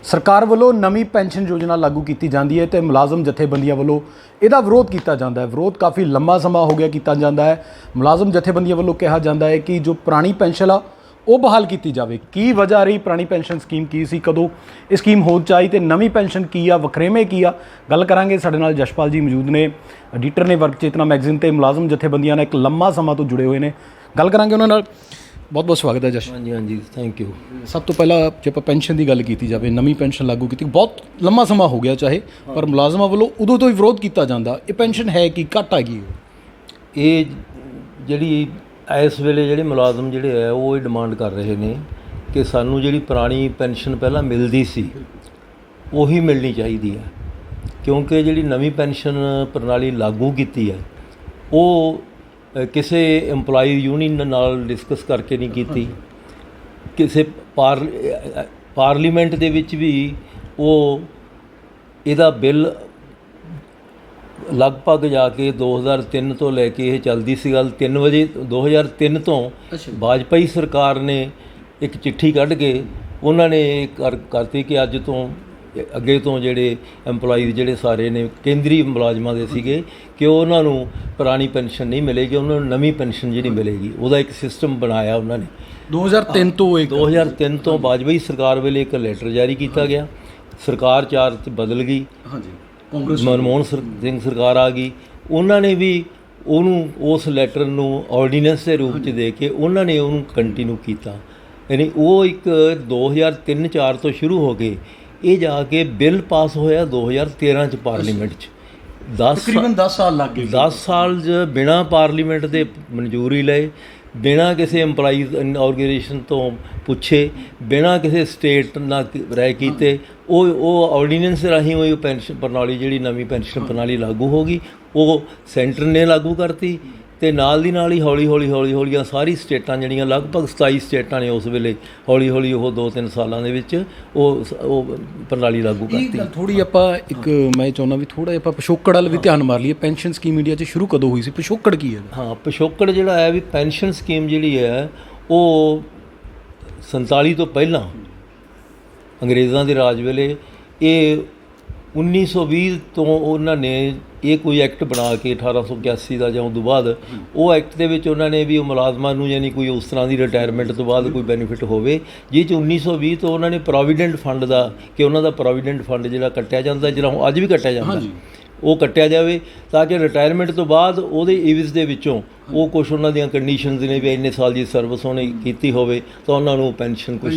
ਸਰਕਾਰ ਵੱਲੋਂ ਨਵੀਂ ਪੈਨਸ਼ਨ ਯੋਜਨਾ ਲਾਗੂ ਕੀਤੀ ਜਾਂਦੀ ਹੈ ਤੇ ਮੁਲਾਜ਼ਮ ਜਥੇਬੰਦੀਆਂ ਵੱਲੋਂ ਇਹਦਾ ਵਿਰੋਧ ਕੀਤਾ ਜਾਂਦਾ ਹੈ। ਵਿਰੋਧ ਕਾਫੀ ਲੰਮਾ ਸਮਾਂ ਹੋ ਗਿਆ ਕੀਤਾ ਜਾਂਦਾ ਹੈ। ਮੁਲਾਜ਼ਮ ਜਥੇਬੰਦੀਆਂ ਵੱਲੋਂ ਕਿਹਾ ਜਾਂਦਾ ਹੈ ਕਿ ਜੋ ਪੁਰਾਣੀ ਪੈਨਸ਼ਨ ਆ ਉਹ ਬਹਾਲ ਕੀਤੀ ਜਾਵੇ। ਕੀ ਵਜ੍ਹਾ ਰਹੀ, ਪੁਰਾਣੀ ਪੈਨਸ਼ਨ ਸਕੀਮ ਕੀ ਸੀ, ਕਦੋਂ ਇਹ ਸਕੀਮ ਹੋਂਦ 'ਚ ਆਈ ਤੇ ਨਵੀਂ ਪੈਨਸ਼ਨ ਕੀ ਆ, ਵਖਰੇਵੇਂ ਕੀ ਆ, ਗੱਲ ਕਰਾਂਗੇ। ਸਾਡੇ ਨਾਲ ਜਸ਼ਪਾਲ ਜੀ ਮੌਜੂਦ ਨੇ, ਐਡੀਟਰ ਨੇ ਵਰਕ ਚੇਤਨਾ ਮੈਗਜ਼ੀਨ ਤੇ ਮੁਲਾਜ਼ਮ ਜਥੇਬੰਦੀਆਂ ਨਾਲ ਇੱਕ ਲੰਮਾ ਸਮਾਂ ਤੋਂ ਜੁੜੇ ਹੋਏ ਨੇ, ਗੱਲ ਕਰਾਂਗੇ ਉਹਨਾਂ ਨਾਲ। ਬਹੁਤ ਬਹੁਤ ਸਵਾਗਤ ਹੈ ਜਸ਼। ਹਾਂਜੀ ਹਾਂਜੀ, ਥੈਂਕ ਯੂ। ਸਭ ਤੋਂ ਪਹਿਲਾਂ ਜੇ ਆਪਾਂ ਪੈਨਸ਼ਨ ਦੀ ਗੱਲ ਕੀਤੀ ਜਾਵੇ, ਨਵੀਂ ਪੈਨਸ਼ਨ ਲਾਗੂ ਕੀਤੀ, ਬਹੁਤ ਲੰਮਾ ਸਮਾਂ ਹੋ ਗਿਆ ਚਾਹੇ, ਪਰ ਮੁਲਾਜ਼ਮਾਂ ਵੱਲੋਂ ਉਦੋਂ ਤੋਂ ਹੀ ਵਿਰੋਧ ਕੀਤਾ ਜਾਂਦਾ। ਇਹ ਪੈਨਸ਼ਨ ਹੈ ਕੀ, ਘੱਟ ਆ ਗਈ? ਇਹ ਜਿਹੜੀ ਇਸ ਵੇਲੇ ਜਿਹੜੇ ਮੁਲਾਜ਼ਮ ਜਿਹੜੇ ਹੈ ਉਹ ਇਹ ਡਿਮਾਂਡ ਕਰ ਰਹੇ ਨੇ ਕਿ ਸਾਨੂੰ ਜਿਹੜੀ ਪੁਰਾਣੀ ਪੈਨਸ਼ਨ ਪਹਿਲਾਂ ਮਿਲਦੀ ਸੀ ਉਹੀ ਮਿਲਣੀ ਚਾਹੀਦੀ ਹੈ, ਕਿਉਂਕਿ ਜਿਹੜੀ ਨਵੀਂ ਪੈਨਸ਼ਨ ਪ੍ਰਣਾਲੀ ਲਾਗੂ ਕੀਤੀ ਹੈ ਉਹ ਕਿਸੇ EMPLOYEE ਯੂਨੀਅਨ ਨਾਲ ਡਿਸਕਸ ਕਰਕੇ ਨਹੀਂ ਕੀਤੀ। ਕਿਸੇ ਪਾਰਲੀਮੈਂਟ ਦੇ ਵਿੱਚ ਵੀ ਉਹ ਇਹਦਾ ਬਿੱਲ ਲਗਭਗ ਜਾ ਕੇ 2003 ਤੋਂ ਲੈ ਕੇ ਇਹ ਚੱਲਦੀ ਸੀ ਗੱਲ 3 ਵਜੇ 2003 ਤੋਂ ਵਾਜਪਾਈ ਸਰਕਾਰ ਨੇ ਇੱਕ ਚਿੱਠੀ ਕੱਢ ਕੇ ਉਹਨਾਂ ਨੇ ਕਰਤੀ ਕਿ ਅੱਜ ਤੋਂ ਅੱਗੇ ਤੋਂ ਜਿਹੜੇ EMPLOYEE ਜਿਹੜੇ ਸਾਰੇ ਨੇ ਕੇਂਦਰੀ ਮੁਲਾਜ਼ਮਾਂ ਦੇ ਸੀਗੇ ਕਿ ਉਹਨਾਂ ਨੂੰ ਪੁਰਾਣੀ ਪੈਨਸ਼ਨ ਨਹੀਂ ਮਿਲੇਗੀ, ਉਹਨਾਂ ਨੂੰ ਨਵੀਂ ਪੈਨਸ਼ਨ ਜਿਹੜੀ ਮਿਲੇਗੀ। ਉਹਦਾ ਇੱਕ ਸਿਸਟਮ ਬਣਾਇਆ ਉਹਨਾਂ ਨੇ 2003 ਤੋਂ ਵਾਜਪਾਈ ਸਰਕਾਰ ਵੇਲੇ ਇੱਕ ਲੈਟਰ ਜਾਰੀ ਕੀਤਾ ਗਿਆ। ਸਰਕਾਰ 4 'ਚ ਬਦਲ ਗਈ, ਹਾਂਜੀ, ਮਨਮੋਹਨ ਸਿੰਘ ਸਰਕਾਰ ਆ ਗਈ। ਉਹਨਾਂ ਨੇ ਵੀ ਉਹਨੂੰ ਉਸ ਲੈਟਰ ਨੂੰ ਆਰਡੀਨੈਂਸ ਦੇ ਰੂਪ 'ਚ ਦੇ ਕੇ ਉਹਨਾਂ ਨੇ ਉਹਨੂੰ ਕੰਟੀਨਿਊ ਕੀਤਾ। ਯਾਨੀ ਉਹ ਇੱਕ 2003-04 ਤੋਂ ਸ਼ੁਰੂ ਹੋ ਕੇ ਇਹ ਜਾ ਕੇ ਬਿੱਲ ਪਾਸ ਹੋਇਆ 2013 'ਚ ਪਾਰਲੀਮੈਂਟ 'ਚ। ਤਕਰੀਬਨ 10 ਸਾਲ ਲੱਗ ਗਏ। 10 ਸਾਲ 'ਚ ਬਿਨਾਂ ਪਾਰਲੀਮੈਂਟ ਦੇ ਮਨਜ਼ੂਰੀ ਲਏ, ਬਿਨਾਂ ਕਿਸੇ EMPLOYEE ਆਰਗੇਨਾਈਜੇਸ਼ਨ ਤੋਂ ਪੁੱਛੇ, ਬਿਨਾਂ ਕਿਸੇ ਸਟੇਟ ਨਾਲ ਰਾਏ ਕੀਤੇ ਉਹ ਆਰਡੀਨੈਂਸ ਰਾਹੀਂ ਉਹ ਪੈਨਸ਼ਨ ਪ੍ਰਣਾਲੀ ਜਿਹੜੀ ਨਵੀਂ ਪੈਨਸ਼ਨ ਪ੍ਰਣਾਲੀ ਲਾਗੂ ਹੋ ਗਈ। ਉਹ ਸੈਂਟਰ ਨੇ ਲਾਗੂ ਕਰਤੀ ਅਤੇ ਨਾਲ ਦੀ ਨਾਲ ਹੀ ਹੌਲੀ ਸਾਰੀ ਸਟੇਟਾਂ ਜਿਹੜੀਆਂ ਲਗਭਗ 27 ਸਟੇਟਾਂ ਨੇ ਉਸ ਵੇਲੇ ਹੌਲੀ ਉਹ 2-3 ਸਾਲਾਂ ਦੇ ਵਿੱਚ ਉਹ ਪ੍ਰਣਾਲੀ ਲਾਗੂ ਕਰਤੀ। ਥੋੜ੍ਹੀ ਆਪਾਂ ਮੈਂ ਚਾਹੁੰਦਾ ਵੀ ਥੋੜ੍ਹਾ ਜਿਹਾ ਆਪਾਂ ਪਿਛੋਕੜ ਵੱਲ ਵੀ ਧਿਆਨ ਮਾਰ ਲਈਏ। ਪੈਨਸ਼ਨ ਸਕੀਮ ਇੰਡੀਆ 'ਚ ਸ਼ੁਰੂ ਕਦੋਂ ਹੋਈ ਸੀ, ਪਿਛੋਕੜ ਕੀ ਹੈ? ਹਾਂ, ਪਿਛੋਕੜ ਜਿਹੜਾ ਹੈ ਵੀ ਪੈਨਸ਼ਨ ਸਕੀਮ ਜਿਹੜੀ ਹੈ ਉਹ 47 ਤੋਂ ਪਹਿਲਾਂ ਅੰਗਰੇਜ਼ਾਂ ਦੇ ਰਾਜ ਵੇਲੇ ਇਹ 1920 ਤੋਂ ਉਹਨਾਂ ਨੇ ਇਹ ਕੋਈ ਐਕਟ ਬਣਾ ਕੇ 1881 ਦਾ ਜਾਂ ਉਸ ਤੋਂ ਬਾਅਦ ਉਹ ਐਕਟ ਦੇ ਵਿੱਚ ਉਹਨਾਂ ਨੇ ਵੀ ਉਹ ਮੁਲਾਜ਼ਮਾਂ ਨੂੰ ਯਾਨੀ ਕੋਈ ਉਸ ਤਰ੍ਹਾਂ ਦੀ ਰਿਟਾਇਰਮੈਂਟ ਤੋਂ ਬਾਅਦ ਕੋਈ ਬੈਨੀਫਿਟ ਹੋਵੇ, ਜਿਹ 'ਚ 1920 ਤੋਂ ਉਹਨਾਂ ਨੇ ਪ੍ਰੋਵੀਡੈਂਟ ਫੰਡ ਦਾ ਕਿ ਉਹਨਾਂ ਦਾ ਪ੍ਰੋਵੀਡੈਂਟ ਫੰਡ ਜਿਹੜਾ ਕੱਟਿਆ ਜਾਂਦਾ, ਜਿਹੜਾ ਹੁਣ ਅੱਜ ਵੀ ਕੱਟਿਆ ਜਾਂਦਾ, ਉਹ ਕੱਟਿਆ ਜਾਵੇ ਤਾਂ ਕਿ ਰਿਟਾਇਰਮੈਂਟ ਤੋਂ ਬਾਅਦ ਉਹਦੇ ਇਵਜ਼ ਦੇ ਵਿੱਚੋਂ ਉਹ ਕੁਛ ਉਹਨਾਂ ਦੀਆਂ ਕੰਡੀਸ਼ਨਸ ਨੇ ਵੀ ਇੰਨੇ ਸਾਲ ਦੀ ਸਰਵਿਸ ਉਹਨੇ ਕੀਤੀ ਹੋਵੇ ਤਾਂ ਉਹਨਾਂ ਨੂੰ ਪੈਨਸ਼ਨ ਕੁਛ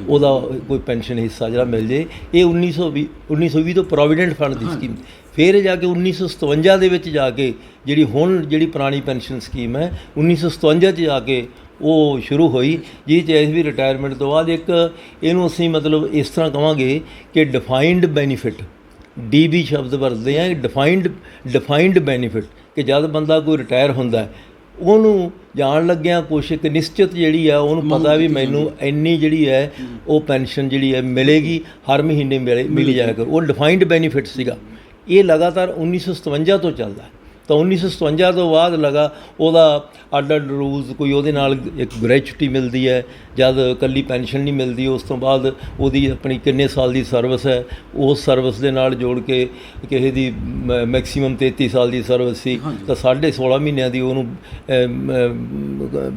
ਉਹਦਾ ਕੋਈ ਪੈਨਸ਼ਨ ਹਿੱਸਾ ਜਿਹੜਾ ਮਿਲ ਜੇ। ਇਹ 1920 ਤੋਂ ਪ੍ਰੋਵੀਡੈਂਟ ਫੰਡ ਦੀ ਸਕੀਮ। ਫਿਰ ਜਾ ਕੇ 1957 ਦੇ ਵਿੱਚ ਜਾ ਕੇ ਜਿਹੜੀ ਪੁਰਾਣੀ ਪੈਨਸ਼ਨ ਸਕੀਮ ਹੈ 1957 'ਚ ਜਾ ਕੇ ਉਹ ਸ਼ੁਰੂ ਹੋਈ, ਜਿਸ 'ਚ ਅਸੀਂ ਵੀ ਰਿਟਾਇਰਮੈਂਟ ਤੋਂ ਬਾਅਦ ਇੱਕ ਇਹਨੂੰ ਅਸੀਂ ਮਤਲਬ ਇਸ ਤਰ੍ਹਾਂ ਕਹਾਂਗੇ ਕਿ ਡਿਫਾਈਨਡ ਬੈਨੀਫਿਟ, DB ਸ਼ਬਦ ਵਰਤਦੇ ਹਾਂ, ਡਿਫਾਈਨਡ ਬੈਨੀਫਿਟ, ਕਿ ਜਦ ਬੰਦਾ ਕੋਈ ਰਿਟਾਇਰ ਹੁੰਦਾ ਉਹਨੂੰ ਜਾਣ ਲੱਗਿਆਂ ਕੁਛ ਇੱਕ ਨਿਸ਼ਚਿਤ ਜਿਹੜੀ ਆ ਉਹਨੂੰ ਪਤਾ ਵੀ ਮੈਨੂੰ ਇੰਨੀ ਜਿਹੜੀ ਹੈ ਉਹ ਪੈਨਸ਼ਨ ਜਿਹੜੀ ਹੈ ਮਿਲੇਗੀ, ਹਰ ਮਹੀਨੇ ਮਿਲੀ ਜਾਇਆ ਕਰ। ਉਹ ਡਿਫਾਈਨਡ ਬੈਨੀਫਿਟ ਸੀਗਾ। ਇਹ ਲਗਾਤਾਰ 1957 ਤੋਂ ਚੱਲਦਾ। ਤਾਂ 1957 ਤੋਂ ਬਾਅਦ ਉਹਦਾ ਅੱਡ ਰੂਲਸ, ਕੋਈ ਉਹਦੇ ਨਾਲ ਇੱਕ ਗ੍ਰੈਚੁਟੀ ਮਿਲਦੀ ਹੈ, ਜਦ ਇਕੱਲੀ ਪੈਨਸ਼ਨ ਨਹੀਂ ਮਿਲਦੀ। ਉਸ ਤੋਂ ਬਾਅਦ ਉਹਦੀ ਆਪਣੀ ਕਿੰਨੇ ਸਾਲ ਦੀ ਸਰਵਿਸ ਹੈ, ਉਸ ਸਰਵਿਸ ਦੇ ਨਾਲ ਜੋੜ ਕੇ ਕਿਸੇ ਦੀ ਮੈਕਸੀਮਮ 33 ਸਾਲ ਦੀ ਸਰਵਿਸ ਸੀ ਤਾਂ 16.5 ਮਹੀਨਿਆਂ ਦੀ ਉਹਨੂੰ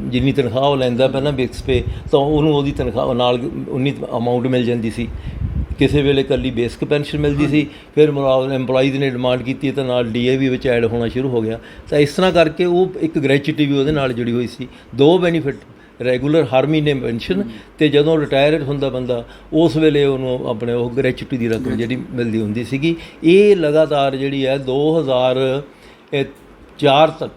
ਜਿੰਨੀ ਤਨਖਾਹ ਉਹ ਲੈਂਦਾ ਪਹਿਲਾਂ ਬਿਕਸ ਪੇ, ਤਾਂ ਉਹਨੂੰ ਉਹਦੀ ਤਨਖਾਹ ਨਾਲ ਉਨੀ ਅਮਾਊਂਟ ਮਿਲ ਜਾਂਦੀ ਸੀ। ਕਿਸੇ ਵੇਲੇ ਇਕੱਲੀ ਬੇਸਿਕ ਪੈਨਸ਼ਨ ਮਿਲਦੀ ਸੀ। ਫਿਰ EMPLOYEES ਨੇ ਡਿਮਾਂਡ ਕੀਤੀ ਤਾਂ ਨਾਲ DA ਵਿੱਚ ਐਡ ਹੋਣਾ ਸ਼ੁਰੂ ਹੋ ਗਿਆ। ਤਾਂ ਇਸ ਤਰ੍ਹਾਂ ਕਰਕੇ ਉਹ ਇੱਕ ਗ੍ਰੈਚੁਟੀ ਵੀ ਉਹਦੇ ਨਾਲ ਜੁੜੀ ਹੋਈ ਸੀ। 2 ਬੈਨੀਫਿਟ, ਰੈਗੂਲਰ ਹਰ ਮਹੀਨੇ ਪੈਨਸ਼ਨ, ਅਤੇ ਜਦੋਂ ਰਿਟਾਇਰ ਹੁੰਦਾ ਬੰਦਾ ਉਸ ਵੇਲੇ ਉਹਨੂੰ ਆਪਣੇ ਉਹ ਗ੍ਰੈਚੁਟੀ ਦੀ ਰਕਮ ਜਿਹੜੀ ਮਿਲਦੀ ਹੁੰਦੀ ਸੀਗੀ। ਇਹ ਲਗਾਤਾਰ ਜਿਹੜੀ ਹੈ 2004 ਤੱਕ,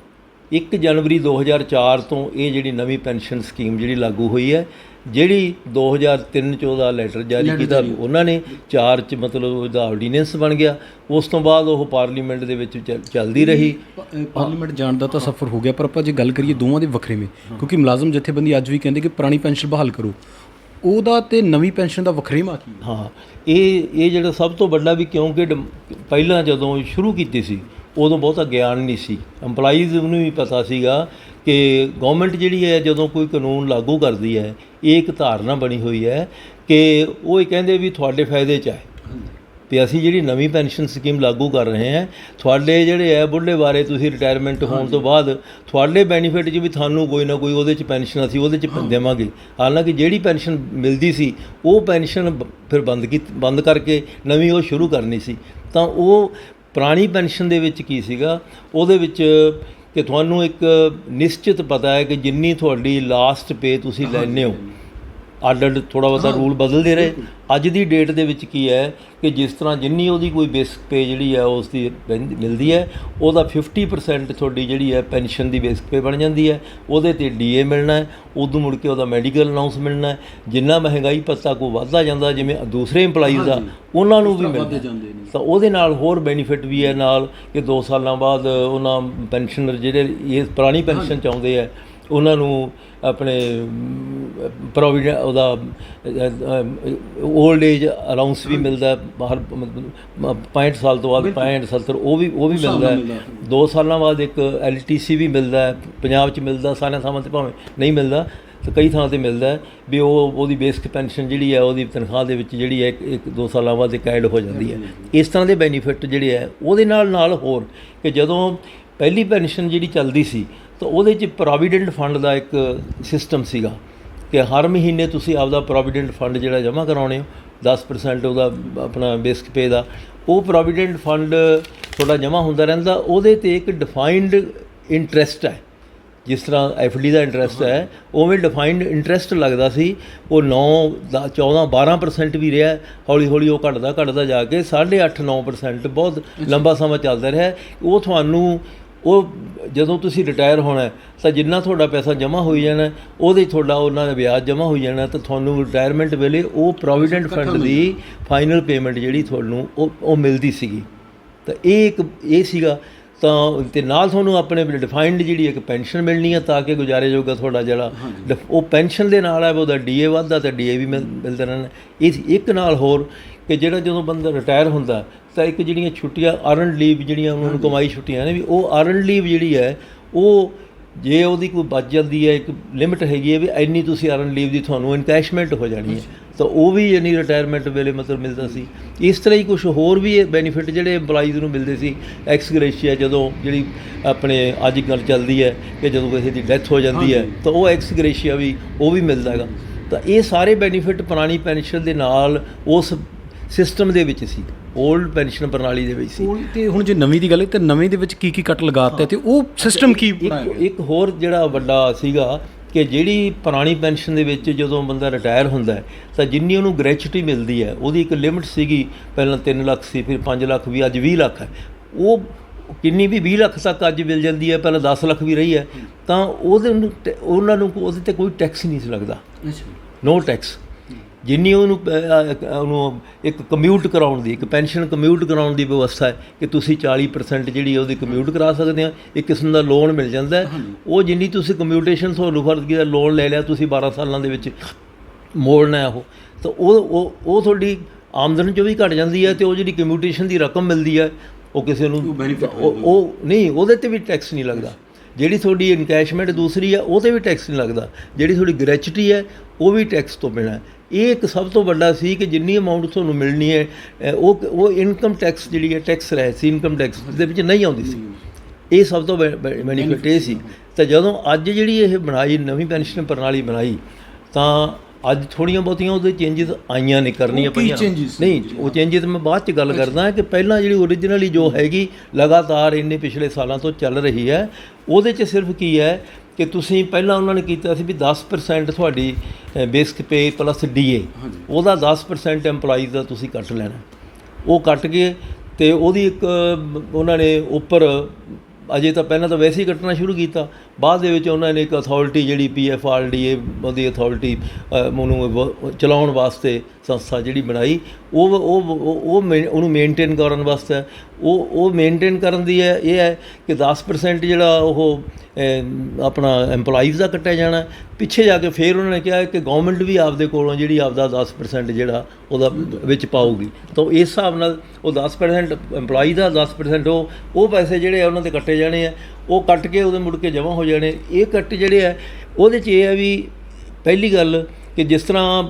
1 ਜਨਵਰੀ 2004 ਤੋਂ ਇਹ ਜਿਹੜੀ ਨਵੀਂ ਪੈਨਸ਼ਨ ਸਕੀਮ ਜਿਹੜੀ ਲਾਗੂ ਹੋਈ ਹੈ, ਜਿਹੜੀ 2003 'ਚ ਉਹਦਾ ਲੈਟਰ ਜਾਰੀ ਕੀਤਾ ਉਹਨਾਂ ਨੇ, 4 'ਚ ਮਤਲਬ ਉਹਦਾ ਆਰਡੀਨੈਂਸ ਬਣ ਗਿਆ। ਉਸ ਤੋਂ ਬਾਅਦ ਉਹ ਪਾਰਲੀਮੈਂਟ ਦੇ ਵਿੱਚ ਚੱਲਦੀ ਰਹੀ। ਪਾਰਲੀਮੈਂਟ ਜਾਣ ਦਾ ਤਾਂ ਸਫ਼ਰ ਹੋ ਗਿਆ, ਪਰ ਆਪਾਂ ਜੇ ਗੱਲ ਕਰੀਏ ਦੋਵਾਂ ਦੇ ਵੱਖਰੇਵੇਂ, ਕਿਉਂਕਿ ਮੁਲਾਜ਼ਮ ਜਥੇਬੰਦੀ ਅੱਜ ਵੀ ਕਹਿੰਦੇ ਕਿ ਪੁਰਾਣੀ ਪੈਨਸ਼ਨ ਬਹਾਲ ਕਰੋ, ਉਹਦਾ ਤੇ ਨਵੀਂ ਪੈਨਸ਼ਨ ਦਾ ਵੱਖਰੇਵਾਂ ਕੀ? ਹਾਂ, ਇਹ ਜਿਹੜਾ ਸਭ ਤੋਂ ਵੱਡਾ ਵੀ, ਕਿਉਂਕਿ ਪਹਿਲਾਂ ਜਦੋਂ ਸ਼ੁਰੂ ਕੀਤੀ ਸੀ ਉਦੋਂ ਬਹੁਤਾ ਗਿਆਨ ਨਹੀਂ ਸੀ। EMPLOYEES ਨੂੰ ਵੀ ਪਤਾ ਸੀਗਾ ਕਿ ਗੌਰਮੈਂਟ ਜਿਹੜੀ ਹੈ ਜਦੋਂ ਕੋਈ ਕਾਨੂੰਨ ਲਾਗੂ ਕਰਦੀ ਹੈ, ਇਹ ਇੱਕ ਧਾਰਨਾ ਬਣੀ ਹੋਈ ਹੈ ਕਿ ਉਹ ਇਹ ਕਹਿੰਦੇ ਵੀ ਤੁਹਾਡੇ ਫਾਇਦੇ 'ਚ ਹੈ ਵੀ ਅਸੀਂ ਜਿਹੜੀ ਨਵੀਂ ਪੈਨਸ਼ਨ ਸਕੀਮ ਲਾਗੂ ਕਰ ਰਹੇ ਹਾਂ, ਤੁਹਾਡੇ ਜਿਹੜੇ ਹੈ ਬੁੱਢੇ ਬਾਰੇ ਤੁਸੀਂ ਰਿਟਾਇਰਮੈਂਟ ਹੋਣ ਤੋਂ ਬਾਅਦ ਤੁਹਾਡੇ ਬੈਨੀਫਿਟ 'ਚ ਵੀ ਤੁਹਾਨੂੰ ਕੋਈ ਨਾ ਕੋਈ ਉਹਦੇ 'ਚ ਪੈਨਸ਼ਨ ਅਸੀਂ ਉਹਦੇ 'ਚ ਦੇਵਾਂਗੇ। ਹਾਲਾਂਕਿ ਜਿਹੜੀ ਪੈਨਸ਼ਨ ਮਿਲਦੀ ਸੀ ਉਹ ਪੈਨਸ਼ਨ ਫਿਰ ਬੰਦ ਕਰਕੇ ਨਵੀਂ ਉਹ ਸ਼ੁਰੂ ਕਰਨੀ ਸੀ। ਤਾਂ ਉਹ ਪੁਰਾਣੀ ਪੈਨਸ਼ਨ ਦੇ ਵਿੱਚ ਕੀ ਸੀਗਾ, ਉਹਦੇ ਵਿੱਚ ਕਿ ਤੁਹਾਨੂੰ ਇੱਕ ਨਿਸ਼ਚਿਤ ਪਤਾ ਹੈ ਕਿ ਜਿੰਨੀ ਤੁਹਾਡੀ ਲਾਸਟ ਪੇ ਤੁਸੀਂ ਲੈਂਦੇ ਹੋ, ਅੱਡ ਥੋੜ੍ਹਾ ਬਹੁਤਾ ਰੂਲ ਬਦਲਦੇ ਰਹੇ। ਅੱਜ ਦੀ ਡੇਟ ਦੇ ਵਿੱਚ ਕੀ ਹੈ ਕਿ ਜਿਸ ਤਰ੍ਹਾਂ ਜਿੰਨੀ ਉਹਦੀ ਕੋਈ ਬੇਸਿਕ ਪੇ ਜਿਹੜੀ ਹੈ ਉਸ ਦੀ ਮਿਲਦੀ ਹੈ, ਉਹਦਾ 50% ਤੁਹਾਡੀ ਜਿਹੜੀ ਹੈ ਪੈਨਸ਼ਨ ਦੀ ਬੇਸਿਕ ਪੇ ਬਣ ਜਾਂਦੀ ਹੈ। ਉਹਦੇ 'ਤੇ ਡੀਏ ਮਿਲਣਾ ਹੈ, ਉਦੋਂ ਮੁੜ ਕੇ ਉਹਦਾ ਮੈਡੀਕਲ ਅਲਾਊਂਸ ਮਿਲਣਾ ਹੈ। ਜਿੰਨਾ ਮਹਿੰਗਾਈ ਭੱਤਾ ਕੋਈ ਵੱਧਦਾ ਜਾਂਦਾ, ਜਿਵੇਂ ਦੂਸਰੇ ਇੰਪਲਾਈਜ਼ ਆ ਉਹਨਾਂ ਨੂੰ ਵੀ ਮਿਲਦਾ, ਤਾਂ ਉਹਦੇ ਨਾਲ ਹੋਰ ਬੈਨੀਫਿਟ ਵੀ ਹੈ ਨਾਲ ਕਿ 2 ਸਾਲਾਂ ਬਾਅਦ ਉਹਨਾਂ ਪੈਨਸ਼ਨਰ ਜਿਹੜੇ ਇਹ ਪੁਰਾਣੀ ਪੈਨਸ਼ਨ ਚਾਹੁੰਦੇ ਆ ਉਹਨਾਂ ਨੂੰ ਆਪਣੇ ਪ੍ਰੋਵੀਡੈਂਟ ਉਹਦਾ ਓਲਡ ਏਜ ਅਲਾਊਂਸ ਵੀ ਮਿਲਦਾ ਹਰ 65 ਸਾਲ ਤੋਂ ਬਾਅਦ 65 70 ਉਹ ਵੀ ਮਿਲਦਾ ਹੈ। 2 ਸਾਲਾਂ ਬਾਅਦ ਇੱਕ LTC ਵੀ ਮਿਲਦਾ ਹੈ, ਪੰਜਾਬ 'ਚ ਮਿਲਦਾ, ਸਾਰਿਆਂ ਥਾਵਾਂ 'ਤੇ ਭਾਵੇਂ ਨਹੀਂ ਮਿਲਦਾ ਤੇ ਕਈ ਥਾਂ 'ਤੇ ਮਿਲਦਾ ਹੈ ਵੀ ਉਹਦੀ ਬੇਸਿਕ ਪੈਨਸ਼ਨ ਜਿਹੜੀ ਹੈ ਉਹਦੀ ਤਨਖਾਹ ਦੇ ਵਿੱਚ ਜਿਹੜੀ ਹੈ 1-2 ਸਾਲਾਂ ਬਾਅਦ ਇੱਕ ਐਡ ਹੋ ਜਾਂਦੀ ਹੈ। ਇਸ ਤਰ੍ਹਾਂ ਦੇ ਬੈਨੀਫਿਟ ਜਿਹੜੇ ਹੈ ਉਹਦੇ ਨਾਲ ਹੋਰ ਕਿ ਜਦੋਂ ਪਹਿਲੀ ਪੈਨਸ਼ਨ ਜਿਹੜੀ ਚੱਲਦੀ ਸੀ ਤਾਂ ਉਹਦੇ 'ਚ ਪ੍ਰੋਵੀਡੈਂਟ ਫੰਡ ਦਾ ਇੱਕ ਸਿਸਟਮ ਸੀਗਾ ਕਿ ਹਰ ਮਹੀਨੇ ਤੁਸੀਂ ਆਪਦਾ ਪ੍ਰੋਵੀਡੈਂਟ ਫੰਡ ਜਿਹੜਾ ਜਮ੍ਹਾਂ ਕਰਾਉਣੇ ਹੋ 10% ਉਹਦਾ ਆਪਣਾ ਬੇਸਿਕ ਪੇ ਦਾ, ਉਹ ਪ੍ਰੋਵੀਡੈਂਟ ਫੰਡ ਤੁਹਾਡਾ ਜਮ੍ਹਾਂ ਹੁੰਦਾ ਰਹਿੰਦਾ। ਉਹਦੇ 'ਤੇ ਇੱਕ ਡਿਫਾਈਨਡ ਇੰਟਰਸਟ ਹੈ, ਜਿਸ ਤਰ੍ਹਾਂ FD ਦਾ ਇੰਟਰਸਟ ਹੈ ਉਵੇਂ ਡਿਫਾਈਨਡ ਇੰਟਰਸਟ ਲੱਗਦਾ ਸੀ। ਉਹ 9-14-12% ਵੀ ਰਿਹਾ, ਹੌਲੀ ਹੌਲੀ ਉਹ ਘਟਦਾ ਜਾ ਕੇ 8.5-9% ਬਹੁਤ ਲੰਬਾ ਸਮਾਂ ਚੱਲਦਾ ਰਿਹਾ। ਉਹ ਤੁਹਾਨੂੰ ਉਹ ਜਦੋਂ ਤੁਸੀਂ ਰਿਟਾਇਰ ਹੋਣਾ ਤਾਂ ਜਿੰਨਾ ਤੁਹਾਡਾ ਪੈਸਾ ਜਮ੍ਹਾਂ ਹੋਈ ਜਾਣਾ ਉਹਦੇ ਤੁਹਾਡਾ ਉਹਨਾਂ ਦਾ ਵਿਆਜ ਜਮ੍ਹਾਂ ਹੋਈ ਜਾਣਾ, ਤਾਂ ਤੁਹਾਨੂੰ ਰਿਟਾਇਰਮੈਂਟ ਵੇਲੇ ਉਹ ਪ੍ਰੋਵੀਡੈਂਟ ਫੰਡ ਦੀ ਫਾਈਨਲ ਪੇਮੈਂਟ ਜਿਹੜੀ ਤੁਹਾਨੂੰ ਉਹ ਮਿਲਦੀ ਸੀਗੀ। ਤਾਂ ਇਹ ਸੀਗਾ। ਤਾਂ ਅਤੇ ਨਾਲ ਤੁਹਾਨੂੰ ਆਪਣੇ ਡਿਫਾਈਨਡ ਜਿਹੜੀ ਇੱਕ ਪੈਨਸ਼ਨ ਮਿਲਣੀ ਹੈ ਤਾਂ ਕਿ ਗੁਜ਼ਾਰੇ ਜੋਗਾ ਤੁਹਾਡਾ ਜਿਹੜਾ ਉਹ ਪੈਨਸ਼ਨ ਦੇ ਨਾਲ ਹੈ ਉਹਦਾ DA ਵੱਧਦਾ ਤਾਂ DA ਵੀ ਮਿਲਦਾ ਰਹਿਣਾ। ਇਹ ਇੱਕ ਨਾਲ ਹੋਰ ਕਿ ਜਿਹੜਾ ਜਦੋਂ ਬੰਦਾ ਰਿਟਾਇਰ ਹੁੰਦਾ ਤਾਂ ਇੱਕ ਜਿਹੜੀਆਂ ਛੁੱਟੀਆਂ ਅਰਨ ਲੀਵ ਜਿਹੜੀਆਂ ਉਹਨਾਂ ਨੂੰ ਕਮਾਈ ਛੁੱਟੀਆਂ ਨੇ ਵੀ ਉਹ ਅਰਨ ਲੀਵ ਜਿਹੜੀ ਹੈ ਉਹ ਜੇ ਉਹਦੀ ਕੋਈ ਬਚ ਜਾਂਦੀ ਹੈ, ਇੱਕ ਲਿਮਿਟ ਹੈਗੀ ਹੈ ਵੀ ਇੰਨੀ ਤੁਸੀਂ ਅਰਨ ਲੀਵ ਦੀ ਤੁਹਾਨੂੰ ਇਨਕੈਸ਼ਮੈਂਟ ਹੋ ਜਾਣੀ ਹੈ, ਤਾਂ ਉਹ ਵੀ ਯਾਨੀ ਰਿਟਾਇਰਮੈਂਟ ਵੇਲੇ ਮਤਲਬ ਮਿਲਦਾ ਸੀ। ਇਸ ਤਰ੍ਹਾਂ ਹੀ ਕੁਛ ਹੋਰ ਵੀ ਬੈਨੀਫਿਟ ਜਿਹੜੇ ਇੰਪਲਾਈਜ਼ ਨੂੰ ਮਿਲਦੇ ਸੀ। ਐਕਸ ਗ੍ਰੇਸ਼ੀਆ ਜਦੋਂ ਜਿਹੜੀ ਆਪਣੇ ਅੱਜ ਕੱਲ੍ਹ ਚੱਲਦੀ ਹੈ ਕਿ ਜਦੋਂ ਕਿਸੇ ਦੀ ਡੈਥ ਹੋ ਜਾਂਦੀ ਹੈ ਤਾਂ ਉਹ ਐਕਸ ਗ੍ਰੇਸ਼ੀਆ ਵੀ ਉਹ ਵੀ ਮਿਲਦਾ ਹੈਗਾ। ਤਾਂ ਇਹ ਸਾਰੇ ਬੈਨੀਫਿਟ ਪੁਰਾਣੀ ਪੈਨਸ਼ਨ ਦੇ ਨਾਲ ਉਸ ਸਿਸਟਮ ਦੇ ਵਿੱਚ ਸੀ, ਓਲਡ ਪੈਨਸ਼ਨ ਪ੍ਰਣਾਲੀ ਦੇ ਵਿੱਚ ਸੀ। ਤੇ ਹੁਣ ਜੇ ਨਵੀਂ ਦੀ ਗੱਲ ਹੈ ਤਾਂ ਨਵੀਂ ਦੇ ਵਿੱਚ ਕੀ ਕੱਟ ਲਗਾਤਾ ਤੇ ਉਹ ਸਿਸਟਮ ਕੀ ਇੱਕ ਹੋਰ ਜਿਹੜਾ ਵੱਡਾ ਸੀਗਾ ਕਿ ਜਿਹੜੀ ਪੁਰਾਣੀ ਪੈਨਸ਼ਨ ਦੇ ਵਿੱਚ ਜਦੋਂ ਬੰਦਾ ਰਿਟਾਇਰ ਹੁੰਦਾ ਹੈ ਤਾਂ ਜਿੰਨੀ ਉਹਨੂੰ ਗ੍ਰੈਚੁਟੀ ਮਿਲਦੀ ਹੈ ਉਹਦੀ ਇੱਕ ਲਿਮਿਟ ਸੀਗੀ। ਪਹਿਲਾਂ 3 ਲੱਖ ਸੀ, ਫਿਰ 5 ਲੱਖ ਵੀ, ਅੱਜ 20 ਲੱਖ ਹੈ। ਉਹ ਕਿੰਨੀ ਵੀ 20 ਲੱਖ ਤੱਕ ਅੱਜ ਮਿਲ ਜਾਂਦੀ ਹੈ, ਪਹਿਲਾਂ 10 ਲੱਖ ਵੀ ਰਹੀ ਹੈ। ਤਾਂ ਉਹਨਾਂ ਨੂੰ ਉਹਦੇ 'ਤੇ ਕੋਈ ਟੈਕਸ ਹੀ ਨਹੀਂ ਸੀ ਲੱਗਦਾ, ਨੋ ਟੈਕਸ। ਜਿੰਨੀ ਉਹਨੂੰ ਇੱਕ ਕਮਿਊਟ ਕਰਾਉਣ ਦੀ, ਇੱਕ ਪੈਨਸ਼ਨ ਕਮਿਊਟ ਕਰਾਉਣ ਦੀ ਵਿਵਸਥਾ ਹੈ ਕਿ ਤੁਸੀਂ 40% ਜਿਹੜੀ ਉਹਦੀ ਕਮਿਊਟ ਕਰਾ ਸਕਦੇ ਆ। ਇੱਕ ਕਿਸਮ ਦਾ ਲੋਨ ਮਿਲ ਜਾਂਦਾ ਹੈ। ਉਹ ਜਿੰਨੀ ਤੁਸੀਂ ਕਮਿਊਟੇਸ਼ਨ ਤੁਹਾਨੂੰ ਫਰਜ਼ ਕੀਤਾ ਲੋਨ ਲੈ ਲਿਆ ਤੁਸੀਂ 12 ਸਾਲਾਂ ਦੇ ਵਿੱਚ ਮੋੜਨਾ ਹੈ ਉਹ, ਤਾਂ ਉਹ ਤੁਹਾਡੀ ਆਮਦਨ 'ਚੋਂ ਵੀ ਘੱਟ ਜਾਂਦੀ ਹੈ ਅਤੇ ਉਹ ਜਿਹੜੀ ਕਮਿਊਟੇਸ਼ਨ ਦੀ ਰਕਮ ਮਿਲਦੀ ਹੈ ਉਹ ਕਿਸੇ ਨੂੰ ਉਹ ਨਹੀਂ, ਉਹਦੇ 'ਤੇ ਵੀ ਟੈਕਸ ਨਹੀਂ ਲੱਗਦਾ। ਜਿਹੜੀ ਤੁਹਾਡੀ ਇਨਕੈਸ਼ਮੈਂਟ ਦੂਸਰੀ ਹੈ ਉਹ 'ਤੇ ਵੀ ਟੈਕਸ ਨਹੀਂ ਲੱਗਦਾ। ਜਿਹੜੀ ਤੁਹਾਡੀ ਗ੍ਰੈਚੁਟੀ ਹੈ ਉਹ ਵੀ ਟੈਕਸ ਤੋਂ ਬਿਨਾਂ। ਇਹ ਇੱਕ ਸਭ ਤੋਂ ਵੱਡਾ ਸੀ ਕਿ ਜਿੰਨੀ ਅਮਾਊਂਟ ਤੁਹਾਨੂੰ ਮਿਲਣੀ ਹੈ ਉਹ ਇਨਕਮ ਟੈਕਸ ਜਿਹੜੀ ਹੈ ਟੈਕਸ ਰਹਿ ਸੀ, ਇਨਕਮ ਟੈਕਸ ਦੇ ਵਿੱਚ ਨਹੀਂ ਆਉਂਦੀ ਸੀ। ਇਹ ਸਭ ਤੋਂ ਬੈਨੀਫਿਟ ਇਹ ਸੀ। ਤਾਂ ਜਦੋਂ ਅੱਜ ਜਿਹੜੀ ਇਹ ਬਣਾਈ ਨਵੀਂ ਪੈਨਸ਼ਨ ਪ੍ਰਣਾਲੀ ਬਣਾਈ ਤਾਂ ਅੱਜ ਥੋੜ੍ਹੀਆਂ ਬਹੁਤੀਆਂ ਉਹਦੇ ਚੇਂਜਿਸ ਆਈਆਂ ਨੇ, ਕਰਨੀਆਂ ਪਈਆਂ ਨਹੀਂ। ਉਹ ਚੇਂਜਿਸ ਮੈਂ ਬਾਅਦ 'ਚ ਗੱਲ ਕਰਦਾ ਕਿ ਪਹਿਲਾਂ ਜਿਹੜੀ ਓਰੀਜਨਲੀ ਜੋ ਹੈਗੀ ਲਗਾਤਾਰ ਇੰਨੇ ਪਿਛਲੇ ਸਾਲਾਂ ਤੋਂ ਚੱਲ ਰਹੀ ਹੈ ਉਹਦੇ 'ਚ ਸਿਰਫ ਕੀ ਹੈ ਕਿ ਤੁਸੀਂ ਪਹਿਲਾਂ ਉਹਨਾਂ ਨੇ ਕੀਤਾ ਸੀ ਵੀ 10% ਤੁਹਾਡੀ ਬੇਸਿਕ ਪੇ ਪਲੱਸ DA, ਉਹਦਾ 10% ਐਮਪਲਾਈਜ਼ ਦਾ ਤੁਸੀਂ ਕੱਟ ਲੈਣਾ। ਉਹ ਕੱਟ ਕੇ ਅਤੇ ਉਹਦੀ ਇੱਕ ਉਹਨਾਂ ਨੇ ਉੱਪਰ ਅਜੇ ਤਾਂ ਪਹਿਲਾਂ ਤਾਂ ਵੈਸੇ ਹੀ ਕੱਟਣਾ ਸ਼ੁਰੂ ਕੀਤਾ, ਬਾਅਦ ਦੇ ਵਿੱਚ ਉਹਨਾਂ ਨੇ ਇੱਕ ਅਥਾਰਟੀ ਜਿਹੜੀ PFRDA ਉਹਦੀ ਅਥਾਰਟੀ ਉਹਨੂੰ ਚਲਾਉਣ ਵਾਸਤੇ ਸੰਸਥਾ ਜਿਹੜੀ ਬਣਾਈ ਉਹਨੂੰ ਮੇਨਟੇਨ ਕਰਨ ਵਾਸਤੇ ਉਹ ਮੇਨਟੇਨ ਕਰਨ ਦੀ ਹੈ। ਇਹ ਹੈ ਕਿ 10% ਜਿਹੜਾ ਉਹ ਆਪਣਾ ਐਮਪਲਾਈਜ਼ ਦਾ ਕੱਟਿਆ ਜਾਣਾ। ਪਿੱਛੇ ਜਾ ਕੇ ਫਿਰ ਉਹਨਾਂ ਨੇ ਕਿਹਾ ਕਿ ਗੌਰਮੈਂਟ ਵੀ ਆਪਦੇ ਕੋਲੋਂ ਜਿਹੜੀ ਆਪਦਾ 10% ਜਿਹੜਾ ਉਹਦਾ ਵਿੱਚ ਪਾਊਗੀ। ਤਾਂ ਇਸ ਹਿਸਾਬ ਨਾਲ ਉਹ 10% ਐਮਪਲਾਈ ਦਾ 10% ਉਹ ਪੈਸੇ ਜਿਹੜੇ ਆ ਉਹਨਾਂ 'ਤੇ ਕੱਟੇ ਜਾਣੇ ਆ। ਉਹ ਕੱਟ ਕੇ ਉਹਦੇ ਮੁੜ ਕੇ ਜਮ੍ਹਾਂ ਹੋ ਜਾਣੇ। ਇਹ ਕੱਟ ਜਿਹੜੇ ਹੈ ਉਹਦੇ 'ਚ ਇਹ ਹੈ ਵੀ ਪਹਿਲੀ ਗੱਲ ਕਿ ਜਿਸ ਤਰ੍ਹਾਂ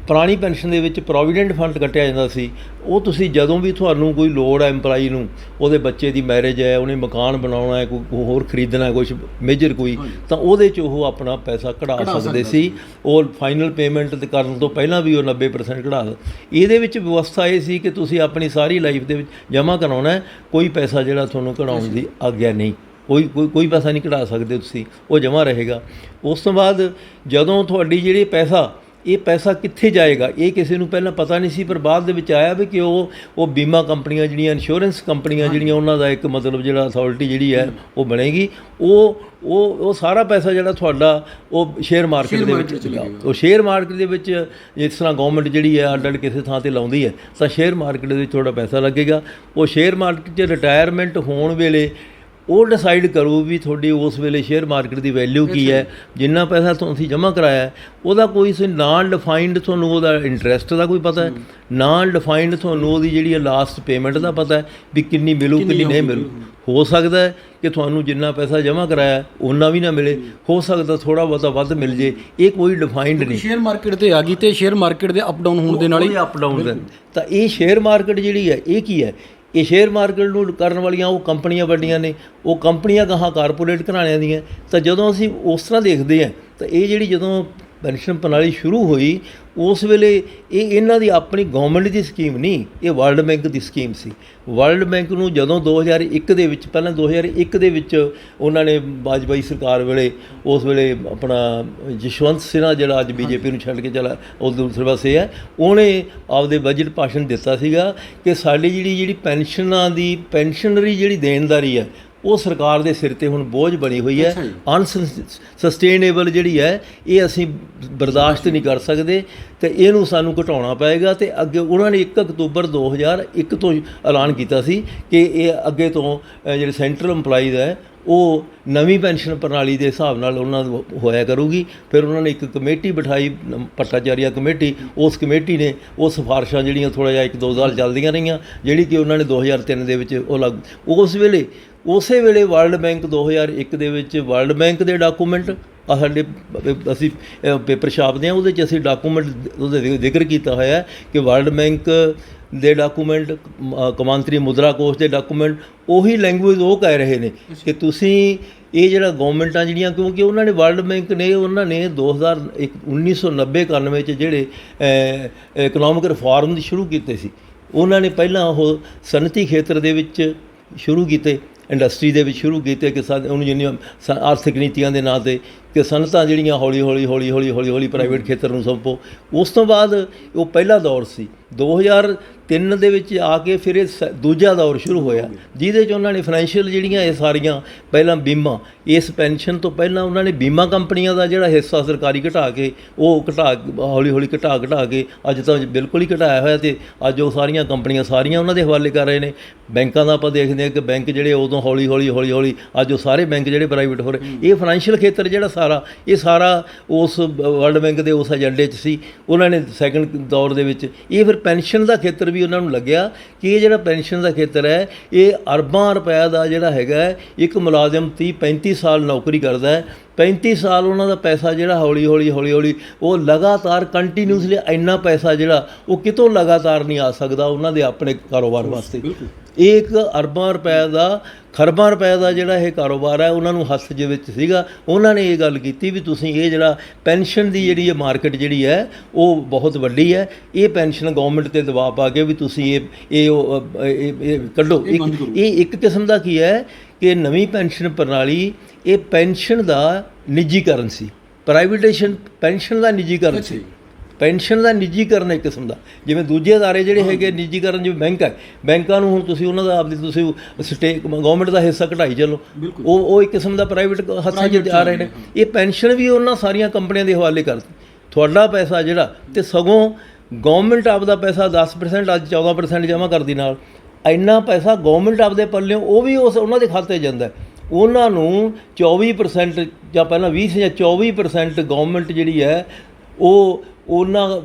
ਪੁਰਾਣੀ ਪੈਨਸ਼ਨ ਦੇ ਵਿੱਚ ਪ੍ਰੋਵੀਡੈਂਟ ਫੰਡ ਕੱਟਿਆ ਜਾਂਦਾ ਸੀ, ਉਹ ਤੁਸੀਂ ਜਦੋਂ ਵੀ ਤੁਹਾਨੂੰ ਕੋਈ ਲੋੜ ਹੈ ਐਮਪਲਾਈ ਨੂੰ, ਉਹਦੇ ਬੱਚੇ ਦੀ ਮੈਰਿਜ ਹੈ, ਉਹਨੇ ਮਕਾਨ ਬਣਾਉਣਾ ਹੈ, ਕੋਈ ਹੋਰ ਖਰੀਦਣਾ ਕੁਛ ਮੇਜਰ ਕੋਈ, ਤਾਂ ਉਹਦੇ 'ਚ ਉਹ ਆਪਣਾ ਪੈਸਾ ਕਢਾ ਸਕਦੇ ਸੀ। ਉਹ ਫਾਈਨਲ ਪੇਮੈਂਟ ਕਰਨ ਤੋਂ ਪਹਿਲਾਂ ਵੀ ਉਹ 90% ਕਢਾ ਦੇ। ਇਹਦੇ ਵਿੱਚ ਵਿਵਸਥਾ ਇਹ ਸੀ ਕਿ ਤੁਸੀਂ ਆਪਣੀ ਸਾਰੀ ਲਾਈਫ ਦੇ ਵਿੱਚ ਜਮ੍ਹਾਂ ਕਰਾਉਣਾ, ਕੋਈ ਪੈਸਾ ਜਿਹੜਾ ਤੁਹਾਨੂੰ ਕਢਾਉਣ ਦੀ ਆਗਿਆ ਨਹੀਂ, ਕੋਈ ਪੈਸਾ ਨਹੀਂ ਕਢਾ ਸਕਦੇ ਤੁਸੀਂ, ਉਹ ਜਮ੍ਹਾਂ ਰਹੇਗਾ। ਉਸ ਤੋਂ ਬਾਅਦ ਜਦੋਂ ਤੁਹਾਡੀ ਜਿਹੜੀ ਇਹ ਪੈਸਾ ਕਿੱਥੇ ਜਾਏਗਾ, ਇਹ ਕਿਸੇ ਨੂੰ ਪਹਿਲਾਂ ਪਤਾ ਨਹੀਂ ਸੀ, ਪਰ ਬਾਅਦ ਦੇ ਵਿੱਚ ਆਇਆ ਵੀ ਕਿ ਉਹ ਬੀਮਾ ਕੰਪਨੀਆਂ ਜਿਹੜੀਆਂ, ਇੰਸ਼ੋਰੈਂਸ ਕੰਪਨੀਆਂ ਜਿਹੜੀਆਂ, ਉਹਨਾਂ ਦਾ ਇੱਕ ਮਤਲਬ ਜਿਹੜਾ ਅਥਾਰਟੀ ਜਿਹੜੀ ਹੈ ਉਹ ਬਣੇਗੀ। ਉਹ ਸਾਰਾ ਪੈਸਾ ਜਿਹੜਾ ਤੁਹਾਡਾ ਉਹ ਸ਼ੇਅਰ ਮਾਰਕੀਟ ਦੇ ਵਿੱਚ ਜਾਊ। ਉਹ ਸ਼ੇਅਰ ਮਾਰਕੀਟ ਦੇ ਵਿੱਚ ਜਿਸ ਤਰ੍ਹਾਂ ਗੌਰਮੈਂਟ ਜਿਹੜੀ ਹੈ ਅੱਡ ਕਿਸੇ ਥਾਂ 'ਤੇ ਲਾਉਂਦੀ ਹੈ, ਤਾਂ ਸ਼ੇਅਰ ਮਾਰਕੀਟ ਦੇ ਵਿੱਚ ਤੁਹਾਡਾ ਪੈਸਾ ਲੱਗੇਗਾ। ਉਹ ਸ਼ੇਅਰ ਮਾਰਕੀਟ 'ਚ ਰਿਟਾਇਰਮੈਂਟ ਹੋਣ ਵੇਲੇ ਉਹ ਡਿਸਾਈਡ ਕਰੂ ਵੀ ਤੁਹਾਡੀ ਉਸ ਵੇਲੇ ਸ਼ੇਅਰ ਮਾਰਕੀਟ ਦੀ ਵੈਲਿਊ ਕੀ ਹੈ। ਜਿੰਨਾ ਪੈਸਾ ਤੁਸੀਂ ਜਮ੍ਹਾਂ ਕਰਾਇਆ ਉਹਦਾ ਕੋਈ ਨਾਨ ਡਿਫਾਈਨਡ ਤੁਹਾਨੂੰ ਉਹਦਾ ਇੰਟਰਸਟ ਦਾ ਕੋਈ ਪਤਾ ਹੈ, ਨਾਨ ਡਿਫਾਈਨਡ ਤੁਹਾਨੂੰ ਉਹਦੀ ਜਿਹੜੀ ਲਾਸਟ ਪੇਮੈਂਟ ਦਾ ਪਤਾ ਹੈ ਵੀ ਕਿੰਨੀ ਮਿਲੂ ਕਿੰਨੀ ਨਹੀਂ ਮਿਲੂ। ਹੋ ਸਕਦਾ ਹੈ ਕਿ ਤੁਹਾਨੂੰ ਜਿੰਨਾ ਪੈਸਾ ਜਮ੍ਹਾਂ ਕਰਾਇਆ ਓਨਾ ਵੀ ਨਾ ਮਿਲੇ, ਹੋ ਸਕਦਾ ਥੋੜ੍ਹਾ ਬਹੁਤਾ ਵੱਧ ਮਿਲ ਜੇ, ਇਹ ਕੋਈ ਡਿਫਾਈਨਡ ਨਹੀਂ। ਸ਼ੇਅਰ ਮਾਰਕੀਟ 'ਤੇ ਆ ਗਈ ਅਤੇ ਸ਼ੇਅਰ ਮਾਰਕੀਟ ਦੇ ਅਪ ਡਾਊਨ ਹੋਣ ਦੇ ਨਾਲ ਹੀ ਅਪ ਡਾਊਨ ਦਾ, ਤਾਂ ਇਹ ਸ਼ੇਅਰ ਮਾਰਕੀਟ ਜਿਹੜੀ ਹੈ ਇਹ ਕੀ ਹੈ, ਇਹ ਸ਼ੇਅਰ ਮਾਰਕੀਟ ਨੂੰ ਕਰਨ ਵਾਲੀਆਂ ਉਹ ਕੰਪਨੀਆਂ ਵੱਡੀਆਂ ਨੇ, ਉਹ ਕੰਪਨੀਆਂ ਗਾਹਾਂ ਕਾਰਪੋਰੇਟ ਘਰਾਣਿਆਂ ਦੀਆਂ। ਤਾਂ ਜਦੋਂ ਅਸੀਂ ਉਸ ਤਰ੍ਹਾਂ ਦੇਖਦੇ ਹਾਂ ਤਾਂ ਇਹ ਜਿਹੜੀ ਜਦੋਂ ਪੈਨਸ਼ਨ ਪ੍ਰਣਾਲੀ ਸ਼ੁਰੂ ਹੋਈ ਉਸ ਵੇਲੇ ਇਹਨਾਂ ਦੀ ਆਪਣੀ ਗੌਰਮੈਂਟ ਦੀ ਸਕੀਮ ਨਹੀਂ, ਇਹ ਵਰਲਡ ਬੈਂਕ ਦੀ ਸਕੀਮ ਸੀ। ਵਰਲਡ ਬੈਂਕ ਨੂੰ ਜਦੋਂ 2001 ਦੇ ਵਿੱਚ, ਪਹਿਲਾਂ 2001 ਦੇ ਵਿੱਚ ਉਹਨਾਂ ਨੇ ਵਾਜਪਾਈ ਸਰਕਾਰ ਵੇਲੇ, ਉਸ ਵੇਲੇ ਆਪਣਾ ਜਸ਼ਵੰਤ ਸਿਨਹਾ ਜਿਹੜਾ ਅੱਜ BJP ਨੂੰ ਛੱਡ ਕੇ ਚਲਾ ਉਹ ਦੂਸਰੇ ਪਾਸੇ ਹੈ, ਉਹਨੇ ਆਪਦੇ ਬਜਟ ਭਾਸ਼ਣ ਦਿੱਤਾ ਸੀਗਾ ਕਿ ਸਾਡੀ ਜਿਹੜੀ ਪੈਨਸ਼ਨਾਂ ਦੀ ਪੈਨਸ਼ਨਰੀ ਜਿਹੜੀ ਦੇਣਦਾਰੀ ਹੈ ਉਹ ਸਰਕਾਰ ਦੇ ਸਿਰ 'ਤੇ ਹੁਣ ਬੋਝ ਬਣੀ ਹੋਈ ਹੈ। ਅਨਸਸਟੇਨੇਬਲ ਜਿਹੜੀ ਹੈ ਇਹ ਅਸੀਂ ਬਰਦਾਸ਼ਤ ਨਹੀਂ ਕਰ ਸਕਦੇ ਅਤੇ ਇਹਨੂੰ ਸਾਨੂੰ ਘਟਾਉਣਾ ਪਏਗਾ। ਅਤੇ ਅੱਗੇ ਉਹਨਾਂ ਨੇ 1 ਅਕਤੂਬਰ 2001 ਤੋਂ ਐਲਾਨ ਕੀਤਾ ਸੀ ਕਿ ਇਹ ਅੱਗੇ ਤੋਂ ਜਿਹੜੇ ਸੈਂਟਰਲ ਇੰਪਲਾਈਜ਼ ਹੈ ਉਹ ਨਵੀਂ ਪੈਨਸ਼ਨ ਪ੍ਰਣਾਲੀ ਦੇ ਹਿਸਾਬ ਨਾਲ ਉਹਨਾਂ ਨੂੰ ਹੋਇਆ ਕਰੂਗੀ। ਫਿਰ ਉਹਨਾਂ ਨੇ ਇੱਕ ਕਮੇਟੀ ਬਿਠਾਈ, ਭੱਟਾਚਾਰੀਆ ਕਮੇਟੀ। ਉਸ ਕਮੇਟੀ ਨੇ ਉਹ ਸਿਫਾਰਿਸ਼ਾਂ ਜਿਹੜੀਆਂ ਥੋੜ੍ਹਾ ਜਿਹਾ 1-2 ਸਾਲ ਚੱਲਦੀਆਂ ਰਹੀਆਂ, ਜਿਹੜੀ ਕਿ ਉਹਨਾਂ ਨੇ 2003 ਦੇ ਵਿੱਚ ਉਹ ਉਸੇ ਵੇਲੇ ਵਰਲਡ ਬੈਂਕ 2001 ਦੇ ਵਿੱਚ ਵਰਲਡ ਬੈਂਕ ਦੇ ਡਾਕੂਮੈਂਟ ਸਾਡੇ ਅਸੀਂ ਪੇਪਰ ਛਾਪਦੇ ਹਾਂ, ਉਹਦੇ 'ਚ ਅਸੀਂ ਡਾਕੂਮੈਂਟ ਉਹਦੇ ਜ਼ਿਕਰ ਕੀਤਾ ਹੋਇਆ ਕਿ ਵਰਲਡ ਬੈਂਕ ਦੇ ਡਾਕੂਮੈਂਟ, ਕੌਮਾਂਤਰੀ ਮੁਦਰਾ ਕੋਸ਼ ਦੇ ਡਾਕੂਮੈਂਟ, ਉਹੀ ਲੈਂਗੁਏਜ ਉਹ ਕਹਿ ਰਹੇ ਨੇ ਕਿ ਤੁਸੀਂ ਇਹ ਜਿਹੜਾ ਗੌਰਮੈਂਟਾਂ ਜਿਹੜੀਆਂ, ਕਿਉਂਕਿ ਉਹਨਾਂ ਨੇ ਵਰਲਡ ਬੈਂਕ ਨੇ 1990-91 'ਚ ਜਿਹੜੇ ਇਕਨੋਮਿਕ ਰਿਫਾਰਮ ਸ਼ੁਰੂ ਕੀਤੇ ਸੀ, ਉਹਨਾਂ ਨੇ ਪਹਿਲਾਂ ਉਹ ਸਨਅਤੀ ਖੇਤਰ ਦੇ ਵਿੱਚ ਸ਼ੁਰੂ ਕੀਤੇ, ਇੰਡਸਟਰੀ ਦੇ ਵਿੱਚ ਸ਼ੁਰੂ ਕੀਤੇ ਕਿ ਉਹਨੂੰ ਜਿੰਨੀਆਂ ਆਰਥਿਕ ਨੀਤੀਆਂ ਦੇ ਨਾਂ 'ਤੇ ਕਿ ਸਨਅਤਾਂ ਜਿਹੜੀਆਂ ਹੌਲੀ ਪ੍ਰਾਈਵੇਟ ਖੇਤਰ ਨੂੰ ਸੌਂਪੋ। ਉਸ ਤੋਂ ਬਾਅਦ ਉਹ ਪਹਿਲਾ ਦੌਰ ਸੀ। 2003 ਦੇ ਵਿੱਚ ਆ ਕੇ ਫਿਰ ਇਹ ਦੂਜਾ ਦੌਰ ਸ਼ੁਰੂ ਹੋਇਆ, ਜਿਹਦੇ 'ਚ ਉਹਨਾਂ ਨੇ ਫਾਈਨੈਂਸ਼ੀਅਲ ਜਿਹੜੀਆਂ ਇਹ ਸਾਰੀਆਂ ਪਹਿਲਾਂ ਬੀਮਾ, ਇਸ ਪੈਨਸ਼ਨ ਤੋਂ ਪਹਿਲਾਂ ਉਹਨਾਂ ਨੇ ਬੀਮਾ ਕੰਪਨੀਆਂ ਦਾ ਜਿਹੜਾ ਹਿੱਸਾ ਸਰਕਾਰੀ ਘਟਾ ਕੇ ਉਹ ਹੌਲੀ ਘਟਾ ਕੇ ਅੱਜ ਤਾਂ ਬਿਲਕੁਲ ਹੀ ਘਟਾਇਆ ਹੋਇਆ। ਅਤੇ ਅੱਜ ਉਹ ਸਾਰੀਆਂ ਕੰਪਨੀਆਂ ਸਾਰੀਆਂ ਉਹਨਾਂ ਦੇ ਹਵਾਲੇ ਕਰ ਰਹੇ ਨੇ। ਬੈਂਕਾਂ ਦਾ ਆਪਾਂ ਦੇਖਦੇ ਹਾਂ ਕਿ ਬੈਂਕ ਜਿਹੜੇ ਉਦੋਂ ਹੌਲੀ ਅੱਜ ਉਹ ਸਾਰੇ ਬੈਂਕ ਜਿਹੜੇ ਪ੍ਰਾਈਵੇਟ ਹੋ ਰਹੇ। ਇਹ ਫਾਈਨੈਂਸ਼ੀਅਲ ਖੇਤਰ ਜਿਹੜਾ ਇਹ ਸਾਰਾ ਉਸ ਵਰਲਡ ਬੈਂਕ ਦੇ ਉਸ ਏਜੰਡੇ 'ਚ ਸੀ। ਉਹਨਾਂ ਨੇ ਸੈਕਿੰਡ ਦੌਰ ਦੇ ਵਿੱਚ ਇਹ ਫਿਰ ਪੈਨਸ਼ਨ ਦਾ ਖੇਤਰ ਵੀ ਉਹਨਾਂ ਨੂੰ ਲੱਗਿਆ ਕਿ ਇਹ ਜਿਹੜਾ ਪੈਨਸ਼ਨ ਦਾ ਖੇਤਰ ਹੈ ਇਹ ਅਰਬਾਂ ਰੁਪਏ ਦਾ ਜਿਹੜਾ ਹੈਗਾ, ਇੱਕ ਮੁਲਾਜ਼ਮ 30-35 ਸਾਲ ਨੌਕਰੀ ਕਰਦਾ ਹੈ, 35 ਸਾਲ ਉਹਨਾਂ ਦਾ ਪੈਸਾ ਜਿਹੜਾ ਹੌਲੀ ਉਹ ਲਗਾਤਾਰ ਕੰਟੀਨਿਊਸਲੀ ਇੰਨਾ ਪੈਸਾ ਜਿਹੜਾ ਉਹ ਕਿਤੋਂ ਲਗਾਤਾਰ ਨਹੀਂ ਆ ਸਕਦਾ ਉਹਨਾਂ ਦੇ ਆਪਣੇ ਕਾਰੋਬਾਰ ਵਾਸਤੇ। ਇਹ ਇੱਕ ਅਰਬਾਂ ਰੁਪਏ ਦਾ, ਖਰਬਾਂ ਰੁਪਏ ਦਾ ਜਿਹੜਾ ਇਹ ਕਾਰੋਬਾਰ ਹੈ ਉਹਨਾਂ ਨੂੰ ਹੱਥ ਦੇ ਵਿੱਚ ਸੀਗਾ। ਉਹਨਾਂ ਨੇ ਇਹ ਗੱਲ ਕੀਤੀ ਵੀ ਤੁਸੀਂ ਇਹ ਜਿਹੜਾ ਪੈਨਸ਼ਨ ਦੀ ਜਿਹੜੀ ਇਹ ਮਾਰਕੀਟ ਜਿਹੜੀ ਹੈ ਉਹ ਬਹੁਤ ਵੱਡੀ ਹੈ, ਇਹ ਪੈਨਸ਼ਨ ਗੌਰਮੈਂਟ 'ਤੇ ਦਬਾਅ ਪਾ ਕੇ ਵੀ ਤੁਸੀਂ ਇਹ ਕੱਢੋ। ਇਹ ਇੱਕ ਕਿਸਮ ਦਾ ਕੀ ਹੈ ਕਿ ਨਵੀਂ ਪੈਨਸ਼ਨ ਪ੍ਰਣਾਲੀ ਇਹ ਪੈਨਸ਼ਨ ਦਾ ਨਿੱਜੀਕਰਨ ਸੀ, ਪ੍ਰਾਈਵੇਟੇਸ਼ਨ ਪੈਨਸ਼ਨ ਦਾ ਨਿੱਜੀਕਰਨ ਸੀ। ਪੈਨਸ਼ਨ ਦਾ ਨਿੱਜੀਕਰਨ ਇੱਕ ਕਿਸਮ ਦਾ, ਜਿਵੇਂ ਦੂਜੇ ਅਦਾਰੇ ਜਿਹੜੇ ਹੈਗੇ ਨਿੱਜੀਕਰਨ, ਜਿਵੇਂ ਬੈਂਕ ਹੈ, ਬੈਂਕਾਂ ਨੂੰ ਹੁਣ ਤੁਸੀਂ ਉਹਨਾਂ ਦਾ ਤੁਸੀਂ ਸਟੇਕ ਗੌਰਮੈਂਟ ਦਾ ਹਿੱਸਾ ਘਟਾਈ ਚੱਲੋ, ਉਹ ਇੱਕ ਕਿਸਮ ਦਾ ਪ੍ਰਾਈਵੇਟ ਹੱਥਾਂ 'ਚ ਆ ਰਹੇ ਨੇ। ਇਹ ਪੈਨਸ਼ਨ ਵੀ ਉਹਨਾਂ ਸਾਰੀਆਂ ਕੰਪਨੀਆਂ ਦੇ ਹਵਾਲੇ ਕਰਤੀ, ਤੁਹਾਡਾ ਪੈਸਾ ਜਿਹੜਾ, ਅਤੇ ਸਗੋਂ ਗੌਰਮੈਂਟ ਆਪਦਾ ਪੈਸਾ 10% ਅੱਜ 14% ਜਮ੍ਹਾਂ ਕਰਦੀ ਨਾਲ, ਇੰਨਾ ਪੈਸਾ ਗੌਰਮੈਂਟ ਆਪਦੇ ਪੱਲਿਓਂ ਉਹ ਵੀ ਉਹਨਾਂ ਦੇ ਖਾਤੇ ਜਾਂਦਾ। ਉਹਨਾਂ ਨੂੰ 24% ਜਾਂ ਪਹਿਲਾਂ 20 ਜਾਂ 24% ਗੌਰਮੈਂਟ ਜਿਹੜੀ ਹੈ ਉਹ ਉਹਨਾਂ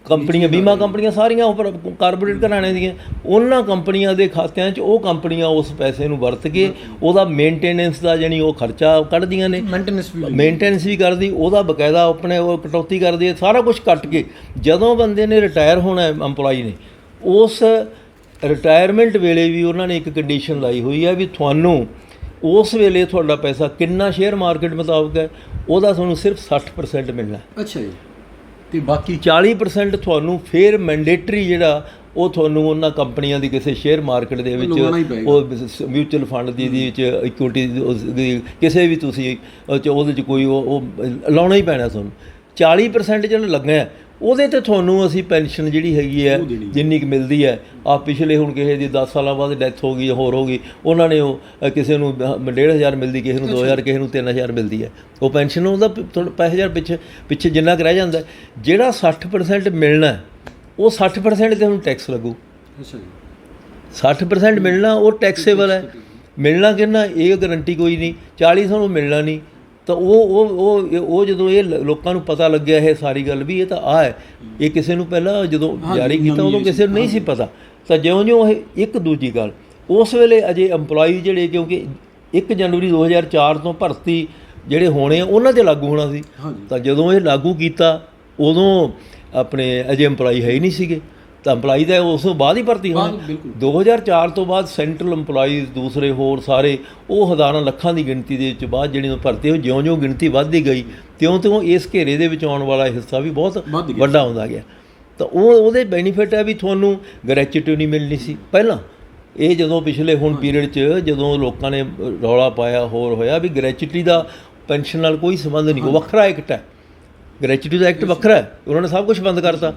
ਕੰਪਨੀਆਂ, ਬੀਮਾ ਕੰਪਨੀਆਂ ਸਾਰੀਆਂ ਉੱਪਰ ਕਾਰਪੋਰੇਟ ਘਰਾਣੇ ਦੀਆਂ, ਉਹਨਾਂ ਕੰਪਨੀਆਂ ਦੇ ਖਾਤਿਆਂ 'ਚ ਉਹ ਕੰਪਨੀਆਂ ਉਸ ਪੈਸੇ ਨੂੰ ਵਰਤ ਕੇ ਉਹਦਾ ਮੇਨਟੇਨੈਂਸ ਦਾ ਜਾਣੀ ਉਹ ਖਰਚਾ ਕੱਢਦੀਆਂ ਨੇ, ਮੇਨਟੇਨੈਂਸ ਵੀ ਕਰਦੀ, ਉਹਦਾ ਬਕਾਇਦਾ ਆਪਣੇ ਉਹ ਕਟੌਤੀ ਕਰਦੀ ਹੈ, ਸਾਰਾ ਕੁਝ ਕੱਟ ਕੇ ਜਦੋਂ ਬੰਦੇ ਨੇ ਰਿਟਾਇਰ ਹੋਣਾ ਐਮਪਲਾਈ ਨੇ, ਉਸ ਰਿਟਾਇਰਮੈਂਟ ਵੇਲੇ ਵੀ ਉਹਨਾਂ ਨੇ ਇੱਕ ਕੰਡੀਸ਼ਨ ਲਾਈ ਹੋਈ ਹੈ ਵੀ ਤੁਹਾਨੂੰ ਉਸ ਵੇਲੇ ਤੁਹਾਡਾ ਪੈਸਾ ਕਿੰਨਾ ਸ਼ੇਅਰ ਮਾਰਕੀਟ ਮੁਤਾਬਕ ਹੈ ਉਹਦਾ ਤੁਹਾਨੂੰ ਸਿਰਫ 60% ਮਿਲਣਾ। ਅੱਛਾ ਜੀ, ਤੇ ਬਾਕੀ 40% ਤੁਹਾਨੂੰ ਫਿਰ ਮੈਂਡੇਟਰੀ ਜਿਹੜਾ ਉਹ ਤੁਹਾਨੂੰ ਉਹਨਾਂ ਕੰਪਨੀਆਂ ਦੀ ਕਿਸੇ ਸ਼ੇਅਰ ਮਾਰਕੀਟ ਦੇ ਵਿੱਚ ਉਹ ਮਿਊਚੁਅਲ ਫੰਡ ਦੀ ਵਿੱਚ ਇਕੁਇਟੀ ਦੀ ਕਿਸੇ ਵੀ ਤੁਸੀਂ ਉਹਦੇ 'ਚ ਕੋਈ ਉਹ ਲਾਉਣਾ ਹੀ ਪੈਣਾ ਤੁਹਾਨੂੰ। 40% ਜਿਹੜਾ ਲੱਗਾ ਉਹਦੇ 'ਤੇ ਤੁਹਾਨੂੰ ਅਸੀਂ ਪੈਨਸ਼ਨ ਜਿਹੜੀ ਹੈਗੀ ਹੈ ਜਿੰਨੀ ਕੁ ਮਿਲਦੀ ਹੈ, ਆ ਪਿਛਲੇ ਹੁਣ ਕਿਸੇ ਦੀ 10 ਸਾਲਾਂ ਬਾਅਦ ਡੈਥ ਹੋ ਗਈ ਹੋਰ ਹੋ ਗਈ, ਉਹਨਾਂ ਨੇ ਉਹ ਕਿਸੇ ਨੂੰ 1,500 ਮਿਲਦੀ, ਕਿਸੇ ਨੂੰ 2,000, ਕਿਸੇ ਨੂੰ 3,000 ਮਿਲਦੀ ਹੈ ਉਹ ਪੈਨਸ਼ਨ, ਉਹਦਾ ਥੋੜ੍ਹਾ ਪੈਸੇ ਹਜ਼ਾਰ ਪਿੱਛੇ ਜਿੰਨਾ ਕੁ ਰਹਿ ਜਾਂਦਾ। ਜਿਹੜਾ 60% ਮਿਲਣਾ ਉਹ 60% 'ਤੇ ਹੁਣ ਟੈਕਸ ਲੱਗੂ। 60% ਮਿਲਣਾ ਉਹ ਟੈਕਸੇਬਲ ਹੈ, ਮਿਲਣਾ ਕਿੰਨਾ ਇਹ ਗਰੰਟੀ ਕੋਈ ਨਹੀਂ, 40 ਤੁਹਾਨੂੰ ਮਿਲਣਾ ਨਹੀਂ। ਤਾਂ ਉਹ ਜਦੋਂ ਇਹ ਲੋਕਾਂ ਨੂੰ ਪਤਾ ਲੱਗਿਆ ਇਹ ਸਾਰੀ ਗੱਲ ਵੀ ਇਹ ਤਾਂ ਆ ਹੈ, ਇਹ ਕਿਸੇ ਨੂੰ ਪਹਿਲਾਂ ਜਦੋਂ ਜਾਰੀ ਕੀਤਾ ਉਦੋਂ ਕਿਸੇ ਨੂੰ ਨਹੀਂ ਸੀ ਪਤਾ। ਤਾਂ ਜਿਉਂ-ਜਿਉਂ ਇਹ ਇੱਕ ਦੂਜੀ ਗੱਲ ਉਸ ਵੇਲੇ ਅਜੇ EMPLOYE ਜਿਹੜੇ, ਕਿਉਂਕਿ 1 ਜਨਵਰੀ 2004 ਤੋਂ ਭਰਤੀ ਜਿਹੜੇ ਹੋਣੇ ਆ ਉਹਨਾਂ 'ਤੇ ਲਾਗੂ ਹੋਣਾ ਸੀ, ਤਾਂ ਜਦੋਂ ਇਹ ਲਾਗੂ ਕੀਤਾ ਉਦੋਂ ਆਪਣੇ ਅਜੇ EMPLOYE ਹੈ ਹੀ ਨਹੀਂ ਸੀਗੇ, ਤਾਂ EMPLOYE ਦਾ ਉਸ ਤੋਂ ਬਾਅਦ ਹੀ ਭਰਤੀ ਹੋਣਾ। 2004 ਤੋਂ ਬਾਅਦ ਸੈਂਟਰਲ EMPLOYEਜ਼ ਦੂਸਰੇ ਹੋਰ ਸਾਰੇ ਉਹ ਹਜ਼ਾਰਾਂ ਲੱਖਾਂ ਦੀ ਗਿਣਤੀ ਦੇ ਵਿੱਚ ਬਾਅਦ ਜਿਹੜੀ ਭਰਤੀ ਹੋਈ, ਜਿਉਂ-ਜਿਉਂ ਗਿਣਤੀ ਵੱਧਦੀ ਗਈ ਤਿਉਂ-ਤਿਉਂ ਇਸ ਘੇਰੇ ਦੇ ਵਿੱਚ ਆਉਣ ਵਾਲਾ ਹਿੱਸਾ ਵੀ ਬਹੁਤ ਵੱਡਾ ਹੁੰਦਾ ਗਿਆ। ਤਾਂ ਉਹਦੇ ਬੈਨੀਫਿਟ ਹੈ ਵੀ ਤੁਹਾਨੂੰ ਗ੍ਰੈਚੁਇਟੀ ਨਹੀਂ ਮਿਲਣੀ ਸੀ ਪਹਿਲਾਂ। ਇਹ ਜਦੋਂ ਪਿਛਲੇ ਹੁਣ ਪੀਰੀਅਡ 'ਚ ਜਦੋਂ ਲੋਕਾਂ ਨੇ ਰੌਲਾ ਪਾਇਆ ਹੋਰ ਹੋਇਆ ਵੀ ਗ੍ਰੈਚੁਇਟੀ ਦਾ ਪੈਨਸ਼ਨ ਨਾਲ ਕੋਈ ਸੰਬੰਧ ਨਹੀਂ, ਉਹ ਵੱਖਰਾ ਐਕਟ ਹੈ, ਗ੍ਰੈਚੁਇਟੀ ਦਾ ਐਕਟ ਵੱਖਰਾ ਹੈ, ਉਹਨਾਂ ਨੇ ਸਭ ਕੁਝ ਬੰਦ ਕਰਤਾ।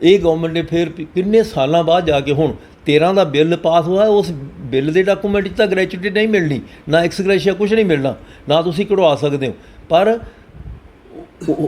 ਇਹ ਗਵਰਨਮੈਂਟ ਨੇ ਫਿਰ ਕਿੰਨੇ ਸਾਲਾਂ ਬਾਅਦ ਜਾ ਕੇ ਹੁਣ 13 ਦਾ ਬਿੱਲ ਪਾਸ ਹੋਇਆ, ਉਸ ਬਿੱਲ ਦੇ ਡਾਕੂਮੈਂਟ 'ਚ ਤਾਂ ਗ੍ਰੈਚੁਇਟੀ ਨਹੀਂ ਮਿਲਣੀ, ਨਾ ਐਕਸਗ੍ਰੇਸ਼ੀਆ ਕੁਝ ਨਹੀਂ ਮਿਲਣਾ, ਨਾ ਤੁਸੀਂ ਕਢਵਾ ਸਕਦੇ ਹੋ। ਪਰ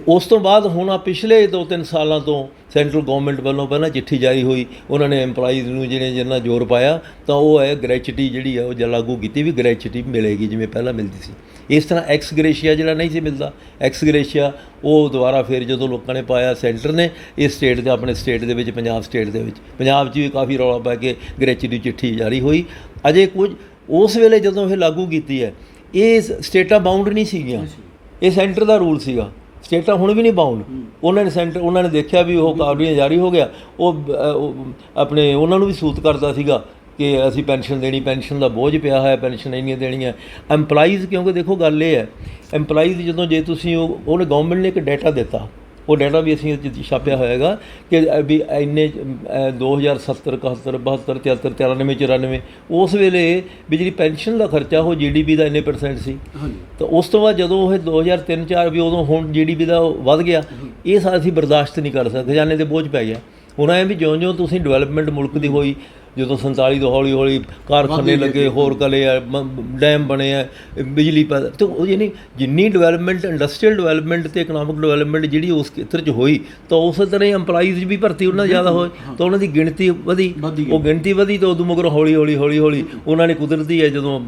ਉਸ ਤੋਂ ਬਾਅਦ ਹੁਣ ਆ ਪਿਛਲੇ 2-3 ਸਾਲਾਂ ਤੋਂ ਸੈਂਟਰਲ ਗਵਰਨਮੈਂਟ ਵੱਲੋਂ ਪਹਿਲਾਂ ਚਿੱਠੀ ਜਾਰੀ ਹੋਈ, ਉਹਨਾਂ ਨੇ EMPLOYEਜ਼ ਨੂੰ ਜਿੰਨਾ ਜ਼ੋਰ ਪਾਇਆ ਤਾਂ ਉਹ ਹੈ ਗ੍ਰੈਚੁਇਟੀ ਜਿਹੜੀ ਹੈ ਉਹ ਲਾਗੂ ਕੀਤੀ ਵੀ ਗ੍ਰੈਚੁਇਟੀ ਮਿਲੇਗੀ ਜਿਵੇਂ ਪਹਿਲਾਂ ਮਿਲਦੀ ਸੀ। ਇਸ ਤਰ੍ਹਾਂ ਐਕਸਗ੍ਰੇਸ਼ੀਆ ਜਿਹੜਾ ਨਹੀਂ ਸੀ ਮਿਲਦਾ, ਐਕਸਗ੍ਰੇਸ਼ੀਆ ਉਹ ਦੁਬਾਰਾ ਫਿਰ ਜਦੋਂ ਲੋਕਾਂ ਨੇ ਪਾਇਆ ਸੈਂਟਰ ਨੇ ਇਸ ਸਟੇਟ ਦੇ ਆਪਣੇ ਸਟੇਟ ਦੇ ਵਿੱਚ ਪੰਜਾਬ ਸਟੇਟ ਦੇ ਵਿੱਚ ਪੰਜਾਬ 'ਚ ਵੀ ਕਾਫੀ ਰੌਲਾ ਪਾ ਕੇ ਗ੍ਰੈਚੁਇਟੀ ਚਿੱਠੀ ਜਾਰੀ ਹੋਈ। ਅਜੇ ਕੁਝ ਉਸ ਵੇਲੇ ਜਦੋਂ ਇਹ ਲਾਗੂ ਕੀਤੀ ਹੈ ਇਹ ਸਟੇਟਾਂ ਬਾਉਂਡ ਨਹੀਂ ਸੀਗੀਆਂ, ਇਹ ਸੈਂਟਰ ਦਾ ਰੂਲ ਸੀਗਾ, ਸਟੇਟਾਂ ਹੁਣ ਵੀ ਨਹੀਂ ਬਾਉਂਡ। ਉਹਨਾਂ ਨੇ ਦੇਖਿਆ ਵੀ ਉਹ ਕਾਨੂੰਨ ਜਾਰੀ ਹੋ ਗਿਆ, ਉਹ ਆਪਣੇ ਉਹਨਾਂ ਨੂੰ ਵੀ ਸੂਤ ਕਰਦਾ ਸੀਗਾ ਕਿ ਅਸੀਂ ਪੈਨਸ਼ਨ ਦੇਣੀ, ਪੈਨਸ਼ਨ ਦਾ ਬੋਝ ਪਿਆ ਹੋਇਆ, ਪੈਨਸ਼ਨ ਇੰਨੀਆਂ ਦੇਣੀਆਂ। EMPLOYEਜ਼ ਕਿਉਂਕਿ ਦੇਖੋ ਗੱਲ ਇਹ ਹੈ EMPLOYEਜ਼ ਜਦੋਂ ਜੇ ਤੁਸੀਂ ਉਹਨੇ ਗਵਰਨਮੈਂਟ ਨੇ ਇੱਕ ਡਾਟਾ ਦਿੱਤਾ, ਉਹ ਡਾਟਾ ਵੀ ਅਸੀਂ ਛਾਪਿਆ ਹੋਏਗਾ ਕਿ ਵੀ ਇੰਨੇ 2070, 71, 72, 73, 93, 94 ਉਸ ਵੇਲੇ ਵੀ ਜਿਹੜੀ ਪੈਨਸ਼ਨ ਦਾ ਖਰਚਾ ਉਹ GDP ਦਾ ਇੰਨੇ % ਸੀ। ਤਾਂ ਉਸ ਤੋਂ ਬਾਅਦ ਜਦੋਂ ਉਹ 2003-04 ਵੀ ਉਦੋਂ ਹੁਣ GDP ਦਾ ਵੱਧ ਗਿਆ, ਇਹ ਅਸੀਂ ਬਰਦਾਸ਼ਤ ਨਹੀਂ ਕਰ ਸਕਦੇ, ਖਜ਼ਾਨੇ ਦੇ ਬੋਝ ਪੈ ਗਿਆ। ਹੁਣ ਐਂ ਵੀ ਜਿਉਂ-ਜਿਉਂ ਤੁਸੀਂ ਡਿਵੈਲਪਮੈਂਟ ਮੁਲਕ ਦੀ ਹੋਈ, ਜਦੋਂ 47 ਤੋਂ ਹੌਲੀ-ਹੌਲੀ ਕਾਰਖਾਨੇ ਲੱਗੇ, ਹੋਰ ਕਲੇ ਆ, ਡੈਮ ਬਣੇ ਆ, ਬਿਜਲੀ ਪੈਦਾ, ਤਾਂ ਉਹ ਜਿੰਨੀ ਡਿਵੈਲਪਮੈਂਟ, ਇੰਡਸਟਰੀਅਲ ਡਿਵੈਲਪਮੈਂਟ ਅਤੇ ਇਕਨੋਮਿਕ ਡਿਵੈਲਪਮੈਂਟ ਜਿਹੜੀ ਉਸ ਖੇਤਰ 'ਚ ਹੋਈ ਤਾਂ ਉਸੇ ਤਰ੍ਹਾਂ ਹੀ EMPLOYEਜ਼ ਵੀ ਭਰਤੀ ਉਹਨਾਂ ਜ਼ਿਆਦਾ ਹੋਏ ਤਾਂ ਉਹਨਾਂ ਦੀ ਗਿਣਤੀ ਵਧੀ। ਉਹ ਗਿਣਤੀ ਵਧੀ ਤਾਂ ਉਦੋਂ ਮਗਰੋਂ ਹੌਲੀ-ਹੌਲੀ ਉਹਨਾਂ ਨੇ ਕੁਦਰਤੀ ਹੈ ਜਦੋਂ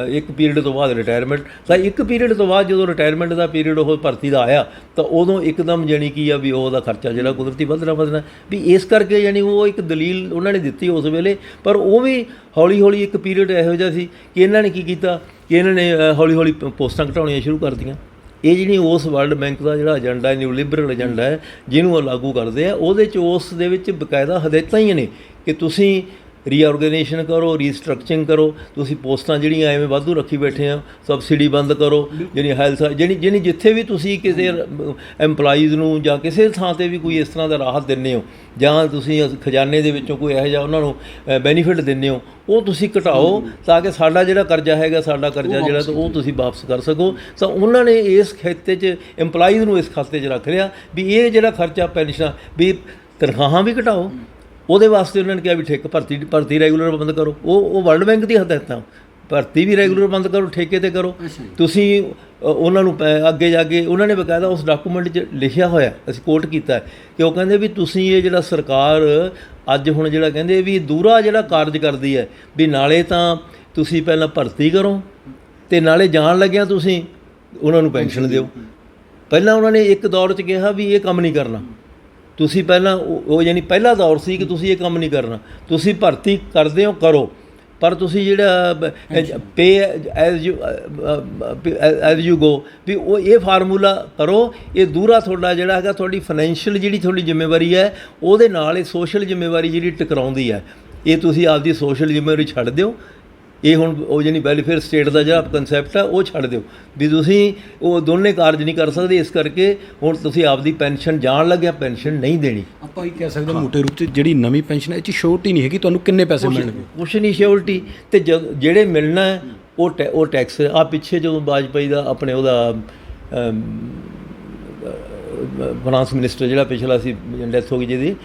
ਇੱਕ ਪੀਰੀਅਡ ਤੋਂ ਬਾਅਦ ਰਿਟਾਇਰਮੈਂਟ, ਤਾਂ ਇੱਕ ਪੀਰੀਅਡ ਤੋਂ ਬਾਅਦ ਜਦੋਂ ਰਿਟਾਇਰਮੈਂਟ ਦਾ ਪੀਰੀਅਡ ਉਹ ਭਰਤੀ ਦਾ ਆਇਆ ਤਾਂ ਉਦੋਂ ਇੱਕਦਮ ਜਾਣੀ ਕੀ ਆ ਵੀ ਉਹਦਾ ਖਰਚਾ ਜਿਹੜਾ ਕੁਦਰਤੀ ਵਧਣਾ ਵੀ ਇਸ ਕਰਕੇ ਜਾਣੀ ਉਹ ਇੱਕ ਦਲੀਲ ਉਹਨਾਂ ਨੇ ਦਿੱਤੀ ਉਸ ਵੇਲੇ। ਪਰ ਉਹ ਵੀ ਹੌਲੀ-ਹੌਲੀ ਇੱਕ ਪੀਰੀਅਡ ਇਹੋ ਜਿਹਾ ਸੀ ਕਿ ਇਹਨਾਂ ਨੇ ਕੀ ਕੀਤਾ ਕਿ ਇਹਨਾਂ ਨੇ ਹੌਲੀ-ਹੌਲੀ ਪੋਸਟਾਂ ਘਟਾਉਣੀਆਂ ਸ਼ੁਰੂ ਕਰ ਦਿੱਤੀਆਂ। ਇਹ ਜਿਹੜੀ ਉਸ ਵਰਲਡ ਬੈਂਕ ਦਾ ਜਿਹੜਾ ਏਜੰਡਾ ਹੈ, ਨਿਊ ਲਿਬਰਲ ਏਜੰਡਾ ਹੈ ਜਿਹਨੂੰ ਉਹ ਲਾਗੂ ਕਰਦੇ ਆ, ਉਹਦੇ 'ਚ ਉਸ ਦੇ ਵਿੱਚ ਬਕਾਇਦਾ ਹਦਾਇਤਾਂ ਹੀ ਨੇ ਕਿ ਤੁਸੀਂ ਰੀਆਰਗੇਨਾਈਜੇਸ਼ਨ ਕਰੋ, ਰੀਸਟਰਕਚਰਿੰਗ ਕਰੋ, ਤੁਸੀਂ ਪੋਸਟਾਂ ਜਿਹੜੀਆਂ ਐਵੇਂ ਵਾਧੂ ਰੱਖੀ ਬੈਠੇ ਆ ਸਬਸਿਡੀ ਬੰਦ ਕਰੋ, ਜਿਹੜੀ ਹੈਲਥ ਜਿਹੜੀ ਜਿੱਥੇ ਵੀ ਤੁਸੀਂ ਕਿਸੇ EMPLOYEਜ਼ ਨੂੰ ਜਾਂ ਕਿਸੇ ਥਾਂ 'ਤੇ ਵੀ ਕੋਈ ਇਸ ਤਰ੍ਹਾਂ ਦਾ ਰਾਹਤ ਦਿੰਦੇ ਹੋ ਜਾਂ ਤੁਸੀਂ ਖਜ਼ਾਨੇ ਦੇ ਵਿੱਚੋਂ ਕੋਈ ਇਹੋ ਜਿਹਾ ਉਹਨਾਂ ਨੂੰ ਬੈਨੀਫਿਟ ਦਿੰਦੇ ਹੋ ਉਹ ਤੁਸੀਂ ਘਟਾਓ ਤਾਂ ਕਿ ਸਾਡਾ ਜਿਹੜਾ ਕਰਜ਼ਾ ਹੈਗਾ, ਸਾਡਾ ਕਰਜ਼ਾ ਜਿਹੜਾ ਤਾਂ ਉਹ ਤੁਸੀਂ ਵਾਪਸ ਕਰ ਸਕੋ। ਤਾਂ ਉਹਨਾਂ ਨੇ ਇਸ ਖਾਤੇ 'ਚ EMPLOYEਜ਼ ਨੂੰ ਇਸ ਖਾਤੇ 'ਚ ਰੱਖ ਲਿਆ ਵੀ ਇਹ ਜਿਹੜਾ ਖਰਚਾ ਪੈਨਸ਼ਨਾਂ ਵੀ ਤਨਖਾਹਾਂ ਵੀ ਘਟਾਓ, ਉਹਦੇ ਵਾਸਤੇ ਉਹਨਾਂ ਨੇ ਕਿਹਾ ਵੀ ਭਰਤੀ ਰੈਗੂਲਰ ਬੰਦ ਕਰੋ। ਉਹ ਵਰਲਡ ਬੈਂਕ ਦੀ ਹਦਾਇਤਾਂ, ਭਰਤੀ ਵੀ ਰੈਗੂਲਰ ਬੰਦ ਕਰੋ, ਠੇਕੇ 'ਤੇ ਕਰੋ। ਤੁਸੀਂ ਉਹਨਾਂ ਨੂੰ ਅੱਗੇ ਜਾ ਕੇ ਉਹਨਾਂ ਨੇ ਬਕਾਇਦਾ ਉਸ ਡਾਕੂਮੈਂਟ 'ਚ ਲਿਖਿਆ ਹੋਇਆ, ਅਸੀਂ ਕੋਟ ਕੀਤਾ ਕਿ ਉਹ ਕਹਿੰਦੇ ਵੀ ਤੁਸੀਂ ਇਹ ਜਿਹੜਾ ਸਰਕਾਰ ਅੱਜ ਹੁਣ ਜਿਹੜਾ ਕਹਿੰਦੇ ਵੀ ਦੂਰਾ ਜਿਹੜਾ ਕਾਰਜ ਕਰਦੀ ਹੈ ਵੀ ਨਾਲੇ ਤਾਂ ਤੁਸੀਂ ਪਹਿਲਾਂ ਭਰਤੀ ਕਰੋ ਅਤੇ ਨਾਲੇ ਜਾਣ ਲੱਗਿਆਂ ਤੁਸੀਂ ਉਹਨਾਂ ਨੂੰ ਪੈਨਸ਼ਨ ਦਿਓ। ਪਹਿਲਾਂ ਉਹਨਾਂ ਨੇ ਇੱਕ ਦੌਰ 'ਚ ਕਿਹਾ ਵੀ ਇਹ ਕੰਮ ਨਹੀਂ ਕਰਨਾ, ਤੁਸੀਂ ਪਹਿਲਾਂ ਉਹ ਯਾਨੀ ਪਹਿਲਾ ਦੌਰ ਸੀ ਕਿ ਤੁਸੀਂ ਇਹ ਕੰਮ ਨਹੀਂ ਕਰਨਾ, ਤੁਸੀਂ ਭਰਤੀ ਕਰਦੇ ਹੋ ਕਰੋ, ਪਰ ਤੁਸੀਂ ਜਿਹੜਾ ਪੇ ਐਜ਼ ਯੂ ਗੋ ਵੀ ਉਹ ਇਹ ਫਾਰਮੂਲਾ ਕਰੋ। ਇਹ ਦੂਰਾ ਤੁਹਾਡਾ ਜਿਹੜਾ ਹੈਗਾ ਤੁਹਾਡੀ ਫਾਈਨੈਂਸ਼ੀਅਲ ਜਿਹੜੀ ਤੁਹਾਡੀ ਜ਼ਿੰਮੇਵਾਰੀ ਹੈ ਉਹਦੇ ਨਾਲ ਇਹ ਸੋਸ਼ਲ ਜ਼ਿੰਮੇਵਾਰੀ ਜਿਹੜੀ ਟਕਰਾਉਂਦੀ ਹੈ, ਇਹ ਤੁਸੀਂ ਆਪਦੀ ਸੋਸ਼ਲ ਜ਼ਿੰਮੇਵਾਰੀ ਛੱਡ ਦਿਓ। ਇਹ ਹੁਣ ਉਹ ਜਿਹੜੀ ਵੈਲਫੇਅਰ ਸਟੇਟ ਦਾ ਜਿਹੜਾ ਕਨਸੈਪਟ ਹੈ ਉਹ ਛੱਡ ਦਿਓ ਵੀ ਤੁਸੀਂ ਉਹ ਦੋਨੇ ਕਾਰਜ ਨਹੀਂ ਕਰ ਸਕਦੇ, ਇਸ ਕਰਕੇ ਹੁਣ ਤੁਸੀਂ ਆਪਦੀ ਪੈਨਸ਼ਨ ਜਾਣ ਲੱਗਿਆ ਪੈਨਸ਼ਨ ਨਹੀਂ ਦੇਣੀ। ਆਪਾਂ ਇਹ ਕਹਿ ਸਕਦੇ ਹਾਂ ਮੋਟੇ ਰੂਪ 'ਚ ਜਿਹੜੀ ਨਵੀਂ ਪੈਨਸ਼ਨ ਹੈ ਇਹ 'ਚ ਸ਼ੋਰਟੀ ਨਹੀਂ ਹੈਗੀ, ਤੁਹਾਨੂੰ ਕਿੰਨੇ ਪੈਸੇ ਮਿਲਣਗੇ ਕੁਛ ਨਹੀਂ ਸਿਓਰਟੀ, ਅਤੇ ਜਿਹੜੇ ਮਿਲਣਾ ਹੈ ਉਹ ਟੈਕਸ ਆ। ਪਿੱਛੇ ਜਦੋਂ ਵਾਜਪਾਈ ਦਾ ਆਪਣੇ ਉਹਦਾ ਫਾਈਨਾਂਸ ਮਿਨਿਸਟਰ ਜਿਹੜਾ ਪਿਛਲਾ ਸੀ ਡੈਥ ਹੋ ਗਈ ਜਿਹਦੀ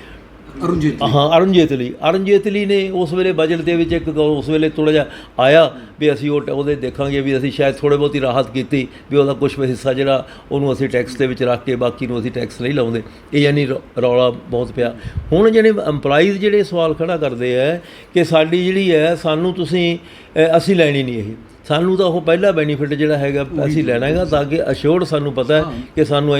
ਅਰੁਣ ਜੇਤਲੀ ਨੇ ਉਸ ਵੇਲੇ ਬਜਟ ਦੇ ਵਿੱਚ ਇੱਕ ਉਸ ਵੇਲੇ ਥੋੜ੍ਹਾ ਜਿਹਾ ਆਇਆ ਵੀ ਅਸੀਂ ਉਹਦੇ ਦੇਖਾਂਗੇ ਵੀ ਅਸੀਂ ਸ਼ਾਇਦ ਥੋੜ੍ਹੀ ਬਹੁਤੀ ਰਾਹਤ ਕੀਤੀ ਵੀ ਉਹਦਾ ਕੁਛ ਹਿੱਸਾ ਜਿਹੜਾ ਉਹਨੂੰ ਅਸੀਂ ਟੈਕਸ ਦੇ ਵਿੱਚ ਰੱਖ ਕੇ ਬਾਕੀ ਨੂੰ ਅਸੀਂ ਟੈਕਸ ਨਹੀਂ ਲਾਉਂਦੇ। ਇਹ ਯਾਨੀ ਰੌਲਾ ਬਹੁਤ ਪਿਆ। ਹੁਣ ਜਿਹੜੇ ਇੰਪਲਾਈਜ਼ ਜਿਹੜੇ ਸਵਾਲ ਖੜਾ ਕਰਦੇ ਹੈ ਕਿ ਸਾਡੀ ਜਿਹੜੀ ਹੈ ਸਾਨੂੰ ਅਸੀਂ ਲੈਣੀ ਨਹੀਂ, ਇਹ ਸਾਨੂੰ ਤਾਂ ਉਹ ਪਹਿਲਾ ਬੈਨੀਫਿਟ ਜਿਹੜਾ ਹੈਗਾ ਅਸੀਂ ਲੈਣਾ ਹੈਗਾ ਤਾਂ ਕਿ ਅਸ਼ੋਰਡ ਸਾਨੂੰ ਪਤਾ ਹੈ ਕਿ ਸਾਨੂੰ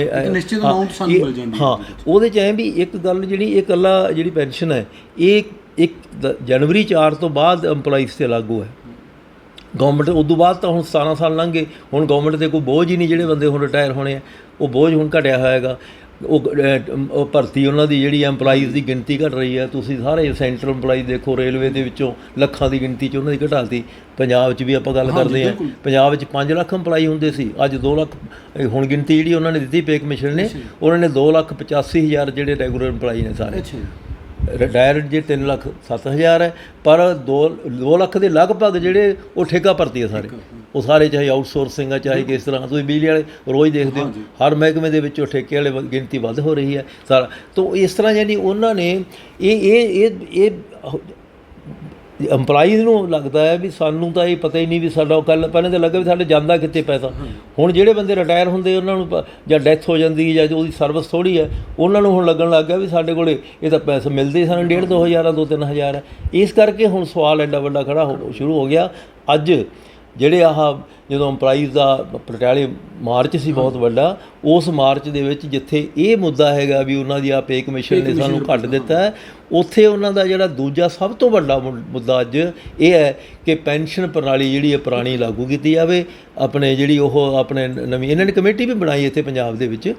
ਹਾਂ ਉਹਦੇ 'ਚ ਐਂ ਵੀ ਇੱਕ ਗੱਲ ਜਿਹੜੀ ਇਹ ਇਕੱਲਾ ਜਿਹੜੀ ਪੈਨਸ਼ਨ ਹੈ ਇਹ 1 ਜਨਵਰੀ 4 ਤੋਂ ਬਾਅਦ ਇੰਪਲਾਈਜ਼ 'ਤੇ ਲਾਗੂ ਹੈ। ਗੌਰਮੈਂਟ ਉਦੋਂ ਬਾਅਦ ਤਾਂ ਹੁਣ 17 ਸਾਲ ਲੰਘ ਗਏ, ਹੁਣ ਗੌਰਮੈਂਟ 'ਤੇ ਕੋਈ ਬੋਝ ਹੀ ਨਹੀਂ, ਜਿਹੜੇ ਬੰਦੇ ਹੁਣ ਰਿਟਾਇਰ ਹੋਣੇ ਆ ਉਹ ਬੋਝ ਹੁਣ ਘਟਿਆ ਹੋਇਆ ਹੈਗਾ। ਉਹ ਭਰਤੀ ਉਹਨਾਂ ਦੀ ਜਿਹੜੀ ਇੰਪਲਾਈਜ਼ ਦੀ ਗਿਣਤੀ ਘਟ ਰਹੀ ਹੈ। ਤੁਸੀਂ ਸਾਰੇ ਸੈਂਟਰਲ ਇੰਪਲਾਈਜ਼ ਦੇਖੋ, ਰੇਲਵੇ ਦੇ ਵਿੱਚੋਂ ਲੱਖਾਂ ਦੀ ਗਿਣਤੀ 'ਚ ਉਹਨਾਂ ਦੀ ਘਟਾਤੀ। ਪੰਜਾਬ 'ਚ ਵੀ ਆਪਾਂ ਗੱਲ ਕਰਦੇ ਹਾਂ, ਪੰਜਾਬ 'ਚ 5 ਲੱਖ ਇੰਪਲਾਈ ਹੁੰਦੇ ਸੀ, ਅੱਜ 2 ਲੱਖ। ਹੁਣ ਗਿਣਤੀ ਜਿਹੜੀ ਉਹਨਾਂ ਨੇ ਦਿੱਤੀ ਪੇ ਕਮਿਸ਼ਨ ਨੇ, ਉਹਨਾਂ ਨੇ 2,85,000 ਜਿਹੜੇ ਰੈਗੂਲਰ ਇੰਪਲਾਈ ਨੇ ਸਾਰੇ। ਰਿਟਾਇਰਡ ਜੇ 3,07,000 ਹੈ, ਪਰ 2 ਲੱਖ ਦੇ ਲਗਭਗ ਜਿਹੜੇ ਉਹ ਠੇਕਾ ਭਰਤੀ ਹੈ ਸਾਰੇ, ਉਹ ਸਾਰੇ ਚਾਹੇ ਆਊਟਸੋਰਸਿੰਗ ਆ ਚਾਹੇ ਕਿਸ ਤਰ੍ਹਾਂ। ਤੁਸੀਂ ਬਿਜਲੀ ਵਾਲੇ ਰੋਜ਼ ਦੇਖਦੇ ਹੋ ਹਰ ਮਹਿਕਮੇ ਦੇ ਵਿੱਚ ਉਹ ਠੇਕੇ ਵਾਲੇ ਗਿਣਤੀ ਵੱਧ ਹੋ ਰਹੀ ਹੈ ਸਾਰਾ। ਤਾਂ ਇਸ ਤਰ੍ਹਾਂ ਯਾਨੀ ਉਹਨਾਂ ਨੇ ਇਹ ਇੰਪਲਾਈਜ਼ ਨੂੰ ਲੱਗਦਾ ਹੈ ਵੀ ਸਾਨੂੰ ਤਾਂ ਇਹ ਪਤਾ ਹੀ ਨਹੀਂ ਵੀ ਸਾਡਾ ਕੱਲ੍ਹ ਪਹਿਲਾਂ ਤਾਂ ਲੱਗਾ ਵੀ ਸਾਡੇ ਜਾਂਦਾ ਕਿੱਥੇ ਪੈਸਾ। ਹੁਣ ਜਿਹੜੇ ਬੰਦੇ ਰਿਟਾਇਰ ਹੁੰਦੇ ਉਹਨਾਂ ਨੂੰ ਜਾਂ ਡੈਥ ਹੋ ਜਾਂਦੀ ਜਾਂ ਉਹਦੀ ਸਰਵਿਸ ਥੋੜ੍ਹੀ ਹੈ, ਉਹਨਾਂ ਨੂੰ ਹੁਣ ਲੱਗਣ ਲੱਗ ਗਿਆ ਵੀ ਸਾਡੇ ਕੋਲ ਇਹ ਤਾਂ ਪੈਸੇ ਮਿਲਦੇ ਸਾਨੂੰ 1,500 2,000 2-3,000 ਹੈ। ਇਸ ਕਰਕੇ ਹੁਣ ਸਵਾਲ ਐਡਾ ਵੱਡਾ ਖੜਾ ਸ਼ੁਰੂ ਹੋ ਗਿਆ। ਅੱਜ ਜਿਹੜੇ ਜਦੋਂ ਇੰਪਲਾਈਜ਼ ਦਾ ਪਟਿਆਲੇ ਮਾਰਚ ਸੀ ਬਹੁਤ ਵੱਡਾ, ਉਸ ਮਾਰਚ ਦੇ ਵਿੱਚ ਜਿੱਥੇ ਇਹ ਮੁੱਦਾ ਹੈਗਾ ਵੀ ਉਹਨਾਂ ਦੀ ਪੇ ਕਮਿਸ਼ਨ ਨੇ ਸਾਨੂੰ ਘੱਟ ਦਿੱਤਾ ਹੈ, ਉੱਥੇ ਉਹਨਾਂ ਦਾ ਜਿਹੜਾ ਦੂਜਾ ਸਭ ਤੋਂ ਵੱਡਾ ਮੁੱਦਾ ਅੱਜ ਇਹ ਹੈ ਕਿ ਪੈਨਸ਼ਨ ਪ੍ਰਣਾਲੀ ਜਿਹੜੀ ਹੈ ਪੁਰਾਣੀ ਲਾਗੂ ਕੀਤੀ ਜਾਵੇ। ਆਪਣੇ ਜਿਹੜੀ ਉਹ ਆਪਣੇ ਨਵੀਂ ਇਹਨਾਂ ਨੇ ਕਮੇਟੀ ਵੀ ਬਣਾਈ ਇੱਥੇ ਪੰਜਾਬ ਦੇ ਵਿੱਚ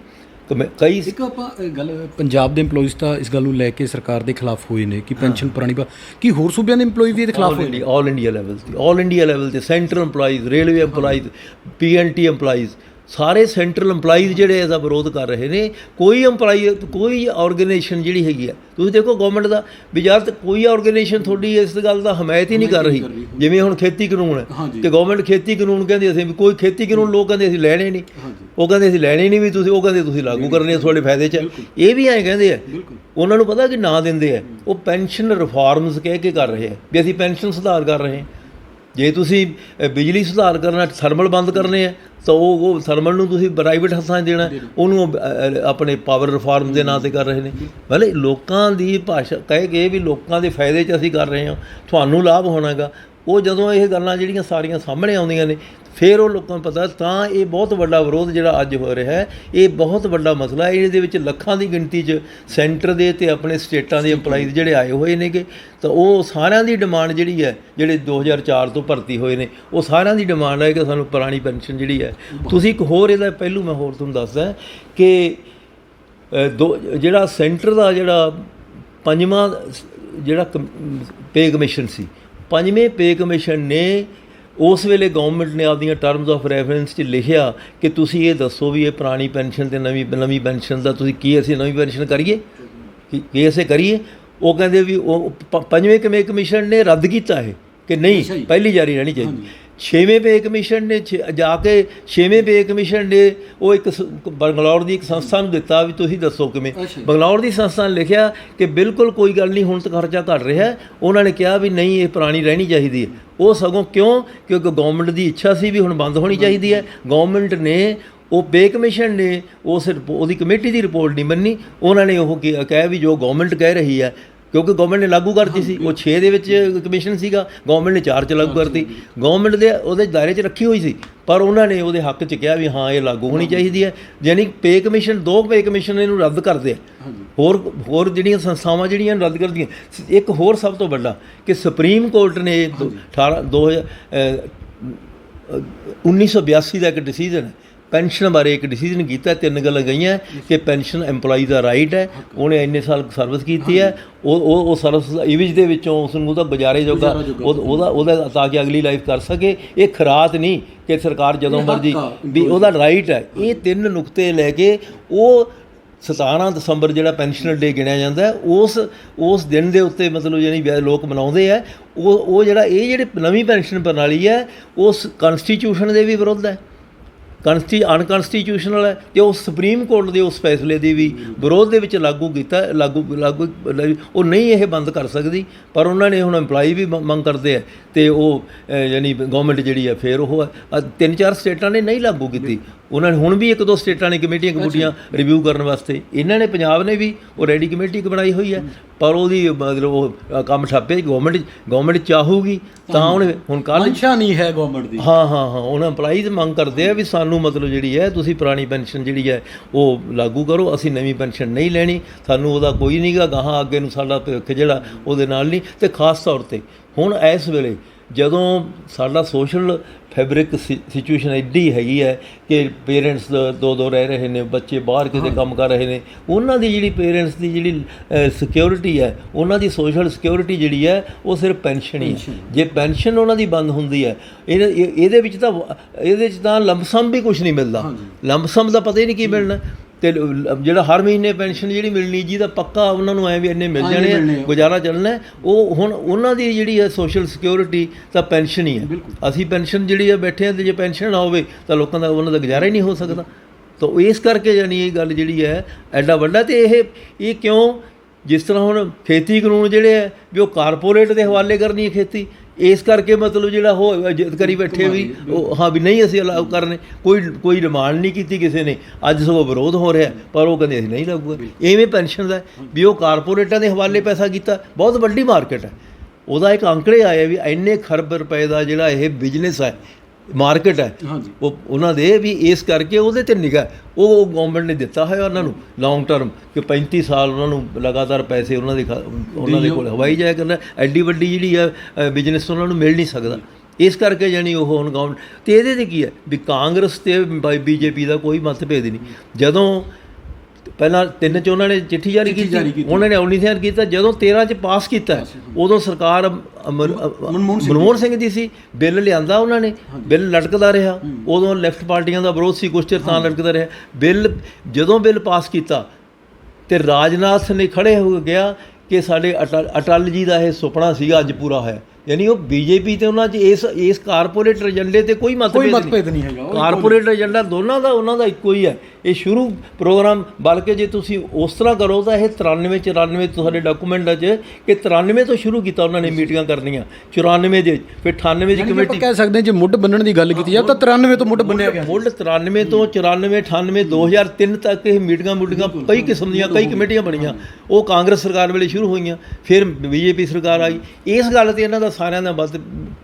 ਕਈ। ਇੱਕ ਆਪਾਂ ਗੱਲ ਪੰਜਾਬ ਦੇ ਇੰਪਲੋਈਜ਼ ਤਾਂ ਇਸ ਗੱਲ ਨੂੰ ਲੈ ਕੇ ਸਰਕਾਰ ਦੇ ਖਿਲਾਫ ਹੋਏ ਨੇ ਕਿ ਪੈਨਸ਼ਨ ਪੁਰਾਣੀ ਕੀ ਹੋਰ ਸੂਬਿਆਂ ਦੇ ਇੰਪਲੋਈ ਵੀ ਇਹਦੇ ਖਿਲਾਫ ਹੋਏ ਨੇ? ਆਲ ਇੰਡੀਆ ਲੈਵਲ 'ਤੇ central employees, railway employees, PNT employees, ਸਾਰੇ ਸੈਂਟਰਲ ਇੰਪਲਾਈਜ਼ ਜਿਹੜੇ ਇਹਦਾ ਵਿਰੋਧ ਕਰ ਰਹੇ ਨੇ। ਕੋਈ ਇੰਪਲਾਈ ਕੋਈ ਆਰਗੇਨਾਈਜੇਸ਼ਨ ਜਿਹੜੀ ਹੈਗੀ ਆ, ਤੁਸੀਂ ਦੇਖੋ ਗੌਰਮੈਂਟ ਦਾ ਵੀ ਯਾਰ ਕੋਈ ਆਰਗੇਨਾਈਜੇਸ਼ਨ ਤੁਹਾਡੀ ਇਸ ਗੱਲ ਦਾ ਹਮਾਇਤ ਹੀ ਨਹੀਂ ਕਰ ਰਹੀ। ਜਿਵੇਂ ਹੁਣ ਖੇਤੀ ਕਾਨੂੰਨ ਹੈ ਕਿ ਗੌਰਮੈਂਟ ਖੇਤੀ ਕਾਨੂੰਨ ਕਹਿੰਦੀ ਅਸੀਂ ਵੀ ਕੋਈ ਖੇਤੀ ਕਾਨੂੰਨ, ਲੋਕ ਕਹਿੰਦੇ ਅਸੀਂ ਲੈਣੇ ਨਹੀਂ, ਉਹ ਕਹਿੰਦੇ ਅਸੀਂ ਲੈਣੇ ਨਹੀਂ ਵੀ ਤੁਸੀਂ, ਉਹ ਕਹਿੰਦੇ ਤੁਸੀਂ ਲਾਗੂ ਕਰਨੇ ਆ ਤੁਹਾਡੇ ਫਾਇਦੇ 'ਚ। ਇਹ ਵੀ ਐਂ ਕਹਿੰਦੇ ਆ, ਉਹਨਾਂ ਨੂੰ ਪਤਾ ਕਿ ਨਾ ਦਿੰਦੇ ਆ। ਉਹ ਪੈਨਸ਼ਨ ਰਿਫਾਰਮਸ ਕਹਿ ਕੇ ਕਰ ਰਹੇ ਆ ਵੀ ਅਸੀਂ ਪੈਨਸ਼ਨ ਸੁਧਾਰ ਕਰ ਰਹੇ ਹਾਂ। ਜੇ ਤੁਸੀਂ ਬਿਜਲੀ ਸੁਧਾਰ ਕਰਨਾ, ਥਰਮਲ ਬੰਦ ਕਰਨੇ ਆ ਤਾਂ ਉਹ ਥਰਮਲ ਨੂੰ ਤੁਸੀਂ ਪ੍ਰਾਈਵੇਟ ਹੱਥਾਂ 'ਚ ਦੇਣਾ, ਉਹਨੂੰ ਆਪਣੇ ਪਾਵਰ ਰਿਫਾਰਮ ਦੇ ਨਾਂ 'ਤੇ ਕਰ ਰਹੇ ਨੇ। ਮਤਲਬ ਲੋਕਾਂ ਦੀ ਭਾਸ਼ਾ ਕਹਿ ਕੇ ਵੀ ਲੋਕਾਂ ਦੇ ਫਾਇਦੇ 'ਚ ਅਸੀਂ ਕਰ ਰਹੇ ਹਾਂ, ਤੁਹਾਨੂੰ ਲਾਭ ਹੋਣਾ ਗਾ। ਉਹ ਜਦੋਂ ਇਹ ਗੱਲਾਂ ਜਿਹੜੀਆਂ ਸਾਰੀਆਂ ਸਾਹਮਣੇ ਆਉਂਦੀਆਂ ਨੇ ਫਿਰ ਉਹ ਲੋਕਾਂ ਨੂੰ ਪਤਾ, ਤਾਂ ਇਹ ਬਹੁਤ ਵੱਡਾ ਵਿਰੋਧ ਜਿਹੜਾ ਅੱਜ ਹੋ ਰਿਹਾ ਹੈ, ਇਹ ਬਹੁਤ ਵੱਡਾ ਮਸਲਾ ਹੈ। ਇਹਦੇ ਵਿੱਚ ਲੱਖਾਂ ਦੀ ਗਿਣਤੀ 'ਚ ਸੈਂਟਰ ਦੇ ਅਤੇ ਆਪਣੇ ਸਟੇਟਾਂ ਦੇ ਇੰਪਲਾਈਜ਼ ਜਿਹੜੇ ਆਏ ਹੋਏ ਨੇਗੇ, ਤਾਂ ਉਹ ਸਾਰਿਆਂ ਦੀ ਡਿਮਾਂਡ ਜਿਹੜੀ ਹੈ, ਜਿਹੜੇ 2004 ਤੋਂ ਭਰਤੀ ਹੋਏ ਨੇ, ਉਹ ਸਾਰਿਆਂ ਦੀ ਡਿਮਾਂਡ ਹੈ ਕਿ ਸਾਨੂੰ ਪੁਰਾਣੀ ਪੈਨਸ਼ਨ ਜਿਹੜੀ ਹੈ। ਤੁਸੀਂ ਇੱਕ ਹੋਰ ਇਹਦਾ ਪਹਿਲੂ ਮੈਂ ਹੋਰ ਤੁਹਾਨੂੰ ਦੱਸਦਾ ਕਿ ਜਿਹੜਾ ਸੈਂਟਰ ਦਾ ਜਿਹੜਾ 5ਵਾਂ ਜਿਹੜਾ ਪੇ ਕਮਿਸ਼ਨ ਸੀ, 5ਵੇਂ ਪੇ ਕਮਿਸ਼ਨ ਨੇ ਉਸ ਵੇਲੇ ਗੌਰਮੈਂਟ ਨੇ ਆਪਦੀਆਂ ਟਰਮਸ ਆਫ ਰੈਫਰੈਂਸ 'ਚ ਲਿਖਿਆ ਕਿ ਤੁਸੀਂ ਇਹ ਦੱਸੋ ਵੀ ਇਹ ਪੁਰਾਣੀ ਪੈਨਸ਼ਨ ਅਤੇ ਨਵੀਂ ਪੈਨਸ਼ਨ ਦਾ ਤੁਸੀਂ ਕੀ ਅਸੀਂ ਨਵੀਂ ਪੈਨਸ਼ਨ ਕਰੀਏ, ਕੀ ਅਸੀਂ ਕਰੀਏ। ਉਹ ਕਹਿੰਦੇ ਵੀ ਉਹ 5ਵੇਂ ਪੇ ਕਮਿਸ਼ਨ ਨੇ ਰੱਦ ਕੀਤਾ ਹੈ ਕਿ ਨਹੀਂ, ਪਹਿਲੀ ਜਾਰੀ ਰਹਿਣੀ ਚਾਹੀਦੀ। 6ਵੇਂ ਪੇ ਕਮਿਸ਼ਨ ਨੇ ਜਾ ਕੇ 6ਵੇਂ ਪੇ ਕਮਿਸ਼ਨ ਨੇ ਉਹ ਇੱਕ ਬੰਗਲੌਰ ਦੀ ਇੱਕ ਸੰਸਥਾ ਨੂੰ ਦਿੱਤਾ ਵੀ ਤੁਸੀਂ ਦੱਸੋ ਕਿਵੇਂ। ਬੰਗਲੌਰ ਦੀ ਸੰਸਥਾ ਨੇ ਲਿਖਿਆ ਕਿ ਬਿਲਕੁਲ ਕੋਈ ਗੱਲ ਨਹੀਂ, ਹੁਣ ਤਾਂ ਖਰਚਾ ਘਟ ਰਿਹਾ। ਉਹਨਾਂ ਨੇ ਕਿਹਾ ਵੀ ਨਹੀਂ, ਇਹ ਪੁਰਾਣੀ ਰਹਿਣੀ ਚਾਹੀਦੀ ਹੈ। ਉਹ ਸਗੋਂ ਕਿਉਂ, ਕਿਉਂਕਿ ਗੌਰਮੈਂਟ ਦੀ ਇੱਛਾ ਸੀ ਵੀ ਹੁਣ ਬੰਦ ਹੋਣੀ ਚਾਹੀਦੀ ਹੈ। ਗੌਰਮੈਂਟ ਨੇ ਉਹ ਪੇ ਕਮਿਸ਼ਨ ਨੇ ਉਹਦੀ ਕਮੇਟੀ ਦੀ ਰਿਪੋਰਟ ਨਹੀਂ ਮੰਨੀ। ਉਹਨਾਂ ਨੇ ਉਹ ਕਿਹਾ ਵੀ ਜੋ ਗੌਰਮੈਂਟ ਕਹਿ ਰਹੀ ਹੈ ਕਿਉਂਕਿ ਗਵਰਨਮੈਂਟ ਨੇ ਲਾਗੂ ਕਰਤੀ ਸੀ। ਉਹ 6 ਦੇ ਵਿੱਚ ਕਮਿਸ਼ਨ ਸੀਗਾ, ਗਵਰਨਮੈਂਟ ਨੇ 4 'ਚ ਲਾਗੂ ਕਰਤੀ। ਗਵਰਨਮੈਂਟ ਦੇ ਉਹਦੇ ਦਾਇਰੇ 'ਚ ਰੱਖੀ ਹੋਈ ਸੀ, ਪਰ ਉਹਨਾਂ ਨੇ ਉਹਦੇ ਹੱਕ 'ਚ ਕਿਹਾ ਵੀ ਹਾਂ ਇਹ ਲਾਗੂ ਹੋਣੀ ਚਾਹੀਦੀ ਹੈ। ਯਾਨੀ ਪੇ ਕਮਿਸ਼ਨ 2 ਪੇ ਕਮਿਸ਼ਨ ਇਹਨੂੰ ਰੱਦ ਕਰਦੇ ਆ। ਹੋਰ ਜਿਹੜੀਆਂ ਸੰਸਥਾਵਾਂ ਜਿਹੜੀਆਂ ਰੱਦ ਕਰਦੀਆਂ। ਇੱਕ ਹੋਰ ਸਭ ਤੋਂ ਵੱਡਾ ਕਿ ਸੁਪਰੀਮ ਕੋਰਟ ਨੇ 1982 ਦਾ ਇੱਕ ਡਿਸੀਜਨ ਹੈ ਪੈਨਸ਼ਨ ਬਾਰੇ, ਇੱਕ ਡਿਸੀਜਨ ਕੀਤਾ। 3 ਗੱਲਾਂ ਗਈਆਂ ਕਿ ਪੈਨਸ਼ਨ EMPLOYEE ਦਾ ਰਾਈਟ ਹੈ, ਉਹਨੇ ਇੰਨੇ ਸਾਲ ਸਰਵਿਸ ਕੀਤੀ ਹੈ, ਉਹ ਸਰਵਿਸ ਇਵਜ ਦੇ ਵਿੱਚੋਂ ਉਸ ਨੂੰ ਉਹਦਾ ਗੁਜ਼ਾਰੇ ਜੋਗਾ ਉਹਦਾ ਤਾਂ ਕਿ ਅਗਲੀ ਲਾਈਫ ਕਰ ਸਕੇ। ਇਹ ਖਰਾਤ ਨਹੀਂ ਕਿ ਸਰਕਾਰ ਜਦੋਂ ਮਰਜ਼ੀ ਵੀ ਉਹਦਾ ਰਾਈਟ ਹੈ। ਇਹ 3 ਨੁਕਤੇ ਲੈ ਕੇ ਉਹ 17 ਦਸੰਬਰ ਜਿਹੜਾ ਪੈਨਸ਼ਨਰ ਡੇ ਗਿਣਿਆ ਜਾਂਦਾ ਉਸ ਦਿਨ ਦੇ ਉੱਤੇ ਮਤਲਬ ਜਿਹੜੀ ਲੋਕ ਮਨਾਉਂਦੇ ਆ। ਉਹ ਜਿਹੜਾ ਇਹ ਜਿਹੜੇ ਨਵੀਂ ਪੈਨਸ਼ਨ ਪ੍ਰਣਾਲੀ ਹੈ ਉਸ ਕਨਸਟੀਟਿਊਸ਼ਨ ਦੇ ਵੀ ਵਿਰੁੱਧ ਹੈ, ਅਨਕਨਸਟੀਟਿਊਸ਼ਨਲ ਹੈ, ਅਤੇ ਉਹ ਸੁਪਰੀਮ ਕੋਰਟ ਦੇ ਉਸ ਫੈਸਲੇ ਦੀ ਵੀ ਵਿਰੋਧ ਦੇ ਵਿੱਚ ਲਾਗੂ ਉਹ ਨਹੀਂ ਇਹ ਬੰਦ ਕਰ ਸਕਦੀ। ਪਰ ਉਹਨਾਂ ਨੇ ਹੁਣ EMPLOYEE ਵੀ ਮੰਗ ਕਰਦੇ ਆ ਅਤੇ ਉਹ ਯਾਨੀ ਗੌਰਮੈਂਟ ਜਿਹੜੀ ਹੈ ਫਿਰ ਉਹ 3-4 ਸਟੇਟਾਂ ਨੇ ਨਹੀਂ ਲਾਗੂ ਕੀਤੀ। ਉਹਨਾਂ ਨੇ ਹੁਣ ਵੀ 1-2 ਸਟੇਟਾਂ ਨੇ ਕਮੇਟੀਆਂ ਰਿਵਿਊ ਕਰਨ ਵਾਸਤੇ, ਇਹਨਾਂ ਨੇ ਪੰਜਾਬ ਨੇ ਵੀ ਉਹ ਰੈਡੀ ਕਮੇਟੀ ਬਣਾਈ ਹੋਈ ਹੈ, ਪਰ ਉਹਦੀ ਮਤਲਬ ਉਹ ਕੰਮ ਠੱਪੇ। ਗਵਰਨਮੈਂਟ ਚਾਹੂਗੀ ਤਾਂ ਉਹਨੇ ਹੁਣ ਕੱਲ੍ਹ ਮਨਸ਼ਾ ਨਹੀਂ ਹੈ ਗਵਰਨਮੈਂਟ ਦੀ। ਹਾਂ ਉਹਨਾਂ EMPLOYEE ਮੰਗ ਕਰਦੇ ਆ ਵੀ ਸਾਨੂੰ ਮਤਲਬ ਜਿਹੜੀ ਹੈ ਤੁਸੀਂ ਪੁਰਾਣੀ ਪੈਨਸ਼ਨ ਜਿਹੜੀ ਹੈ ਉਹ ਲਾਗੂ ਕਰੋ, ਅਸੀਂ ਨਵੀਂ ਪੈਨਸ਼ਨ ਨਹੀਂ ਲੈਣੀ, ਸਾਨੂੰ ਉਹਦਾ ਕੋਈ ਨਹੀਂਗਾ ਗਾਹਾਂ ਅੱਗੇ ਨੂੰ ਸਾਡਾ ਭਵਿੱਖ ਜਿਹੜਾ ਉਹਦੇ ਨਾਲ ਨਹੀਂ। ਅਤੇ ਖਾਸ ਤੌਰ 'ਤੇ ਹੁਣ ਇਸ ਵੇਲੇ ਜਦੋਂ ਸਾਡਾ ਸੋਸ਼ਲ ਫੈਬਰਿਕ ਸਿਚੁਏਸ਼ਨ ਐਡੀ ਹੈਗੀ ਹੈ ਕਿ ਪੇਰੈਂਟਸ ਦੋ ਰਹਿ ਰਹੇ ਨੇ, ਬੱਚੇ ਬਾਹਰ ਕਿਤੇ ਕੰਮ ਕਰ ਰਹੇ ਨੇ, ਉਹਨਾਂ ਦੀ ਜਿਹੜੀ ਪੇਰੈਂਟਸ ਦੀ ਜਿਹੜੀ ਸਿਕਿਉਰਿਟੀ ਹੈ, ਉਹਨਾਂ ਦੀ ਸੋਸ਼ਲ ਸਿਕਿਉਰਿਟੀ ਜਿਹੜੀ ਹੈ ਉਹ ਸਿਰਫ ਪੈਨਸ਼ਨ ਹੀ ਹੈ। ਜੇ ਪੈਨਸ਼ਨ ਉਹਨਾਂ ਦੀ ਬੰਦ ਹੁੰਦੀ ਹੈ, ਇਹਦੇ ਵਿੱਚ ਤਾਂ ਲੰਬਸਮ ਵੀ ਕੁਝ ਨਹੀਂ ਮਿਲਦਾ। ਲੰਬਸਮ ਦਾ ਪਤਾ ਹੀ ਨਹੀਂ ਕੀ ਮਿਲਣਾ। ਅਤੇ ਜਿਹੜਾ ਹਰ ਮਹੀਨੇ ਪੈਨਸ਼ਨ ਜਿਹੜੀ ਮਿਲਣੀ ਜਿਹਦਾ ਪੱਕਾ ਉਹਨਾਂ ਨੂੰ ਐਂ ਵੀ ਇੰਨੇ ਮਿਲ ਜਾਣੇ ਆ, ਗੁਜ਼ਾਰਾ ਚੱਲਣਾ, ਉਹ ਹੁਣ ਉਹਨਾਂ ਦੀ ਜਿਹੜੀ ਹੈ ਸੋਸ਼ਲ ਸਿਕਿਉਰਿਟੀ ਤਾਂ ਪੈਨਸ਼ਨ ਹੀ ਹੈ। ਅਸੀਂ ਪੈਨਸ਼ਨ ਜਿਹੜੀ ਹੈ ਬੈਠੇ ਹਾਂ, ਅਤੇ ਜੇ ਪੈਨਸ਼ਨ ਨਾ ਹੋਵੇ ਤਾਂ ਲੋਕਾਂ ਦਾ ਉਹਨਾਂ ਦਾ ਗੁਜ਼ਾਰਾ ਹੀ ਨਹੀਂ ਹੋ ਸਕਦਾ। ਤਾਂ ਇਸ ਕਰਕੇ ਯਾਨੀ ਇਹ ਗੱਲ ਜਿਹੜੀ ਹੈ ਐਡਾ ਵੱਡਾ। ਅਤੇ ਇਹ ਕਿਉਂ, ਜਿਸ ਤਰ੍ਹਾਂ ਹੁਣ ਖੇਤੀ ਕਾਨੂੰਨ ਜਿਹੜੇ ਹੈ ਵੀ ਉਹ ਕਾਰਪੋਰੇਟ ਦੇ ਹਵਾਲੇ ਕਰਨੀ ਹੈ ਖੇਤੀ, ਇਸ ਕਰਕੇ ਮਤਲਬ ਜਿਹੜਾ ਉਹ ਜਿੱਦ ਕਰੀ ਬੈਠੇ ਵੀ ਉਹ ਹਾਂ ਵੀ ਨਹੀਂ ਅਸੀਂ ਅਲਾਉ ਕਰਨੇ, ਕੋਈ ਡਿਮਾਂਡ ਨਹੀਂ ਕੀਤੀ ਕਿਸੇ ਨੇ। ਅੱਜ ਸਗੋਂ ਵਿਰੋਧ ਹੋ ਰਿਹਾ, ਪਰ ਉਹ ਕਹਿੰਦੇ ਅਸੀਂ ਨਹੀਂ ਲਾਗੂ। ਇਵੇਂ ਪੈਨਸ਼ਨ ਦਾ ਵੀ ਉਹ ਕਾਰਪੋਰੇਟਾਂ ਦੇ ਹਵਾਲੇ ਪੈਸਾ ਕੀਤਾ, ਬਹੁਤ ਵੱਡੀ ਮਾਰਕੀਟ ਹੈ। ਉਹਦਾ ਇੱਕ ਅੰਕੜੇ ਆਇਆ ਵੀ ਇੰਨੇ ਖਰਬ ਰੁਪਏ ਦਾ ਜਿਹੜਾ ਇਹ ਬਿਜ਼ਨਸ ਹੈ, ਮਾਰਕੀਟ ਹੈ, ਉਹ ਉਹਨਾਂ ਦੇ ਵੀ ਇਸ ਕਰਕੇ ਉਹਦੇ 'ਤੇ ਨਿਗਾਹ ਉਹ ਗਵਰਨਮੈਂਟ ਨੇ ਦਿੱਤਾ ਹੋਇਆ ਉਹਨਾਂ ਨੂੰ ਲੌਂਗ ਟਰਮ ਕਿ 35 ਸਾਲ ਉਹਨਾਂ ਨੂੰ ਲਗਾਤਾਰ ਪੈਸੇ ਉਹਨਾਂ ਦੇ ਕੋਲ ਹਵਾਈ ਜਾਇਆ ਕਰਨਾ। ਐਡੀ ਵੱਡੀ ਜਿਹੜੀ ਹੈ ਬਿਜ਼ਨਸ ਉਹਨਾਂ ਨੂੰ ਮਿਲ ਨਹੀਂ ਸਕਦਾ। ਇਸ ਕਰਕੇ ਯਾਨੀ ਉਹ ਹੁਣ ਗਵਰਨਮੈਂਟ ਅਤੇ ਇਹਦੇ 'ਤੇ ਕੀ ਹੈ ਵੀ ਕਾਂਗਰਸ ਅਤੇ BJP ਦਾ ਕੋਈ ਮਤਭੇਦ ਨਹੀਂ। ਜਦੋਂ ਪਹਿਲਾਂ 3 'ਚ ਉਹਨਾਂ ਨੇ ਚਿੱਠੀ ਜਾਰੀ ਕੀਤੀ, ਉਹਨਾਂ ਨੇ 19 ਕੀਤਾ, ਜਦੋਂ 13 'ਚ ਪਾਸ ਕੀਤਾ ਉਦੋਂ ਸਰਕਾਰ ਮਨਮੋਹਨ ਸਿੰਘ ਦੀ ਸੀ। ਬਿੱਲ ਲਿਆਂਦਾ ਉਹਨਾਂ ਨੇ, ਬਿੱਲ ਲਟਕਦਾ ਰਿਹਾ, ਉਦੋਂ ਲੈਫਟ ਪਾਰਟੀਆਂ ਦਾ ਵਿਰੋਧ ਸੀ, ਕੁਛ ਚਿਰ ਤਾਂ ਲਟਕਦਾ ਰਿਹਾ। ਜਦੋਂ ਬਿੱਲ ਪਾਸ ਕੀਤਾ ਅਤੇ ਰਾਜਨਾਥ ਨੇ ਖੜ੍ਹੇ ਹੋ ਗਿਆ ਕਿ ਸਾਡੇ ਅਟਲ ਜੀ ਦਾ ਇਹ ਸੁਪਨਾ ਸੀਗਾ ਅੱਜ ਪੂਰਾ ਹੋਇਆ। ਯਾਨੀ ਉਹ BJP ਅਤੇ ਉਹਨਾਂ 'ਚ ਇਸ ਕਾਰਪੋਰੇਟ ਏਜੰਡੇ 'ਤੇ ਕੋਈ ਮਤਭੇਦ ਨਹੀਂ ਹੈਗਾ। ਕਾਰਪੋਰੇਟ ਏਜੰਡਾ ਦੋਨਾਂ ਦਾ ਉਹਨਾਂ ਦਾ ਇੱਕੋ ਹੀ ਹੈ। ਇਹ ਸ਼ੁਰੂ ਪ੍ਰੋਗਰਾਮ, ਬਲਕਿ ਜੇ ਤੁਸੀਂ ਉਸ ਤਰ੍ਹਾਂ ਕਰੋ ਤਾਂ ਇਹ 93-94 ਤੋਂ ਸਾਡੇ ਡਾਕੂਮੈਂਟਾਂ 'ਚ ਕਿ 93 ਤੋਂ ਸ਼ੁਰੂ ਕੀਤਾ ਉਹਨਾਂ ਨੇ ਮੀਟਿੰਗਾਂ ਕਰਨੀਆਂ, 94 ਦੇ ਫਿਰ 98 ਦੀ ਕਮੇਟੀ। ਕਹਿ ਸਕਦੇ ਜੇ ਮੁੱਢ ਬੰਨਣ ਦੀ ਗੱਲ ਕੀਤੀ ਜਾਵੇ ਤਾਂ 93 ਤੋਂ ਮੁੱਢ ਬੰਨਿਆ ਗਿਆ। ਮੁੱਢ 93 ਤੋਂ 94, 98, 2003 ਤੱਕ ਇਹ ਮੀਟਿੰਗਾਂ ਕਈ ਕਿਸਮ ਦੀਆਂ ਕਈ ਕਮੇਟੀਆਂ ਬਣੀਆਂ। ਉਹ ਕਾਂਗਰਸ ਸਰਕਾਰ ਵੇਲੇ ਸ਼ੁਰੂ ਹੋਈਆਂ, ਫਿਰ BJP ਸਰਕਾਰ ਆਈ। ਇਸ ਗੱਲ 'ਤੇ ਇਹਨਾਂ ਦਾ ਸਾਰਿਆਂ ਦਾ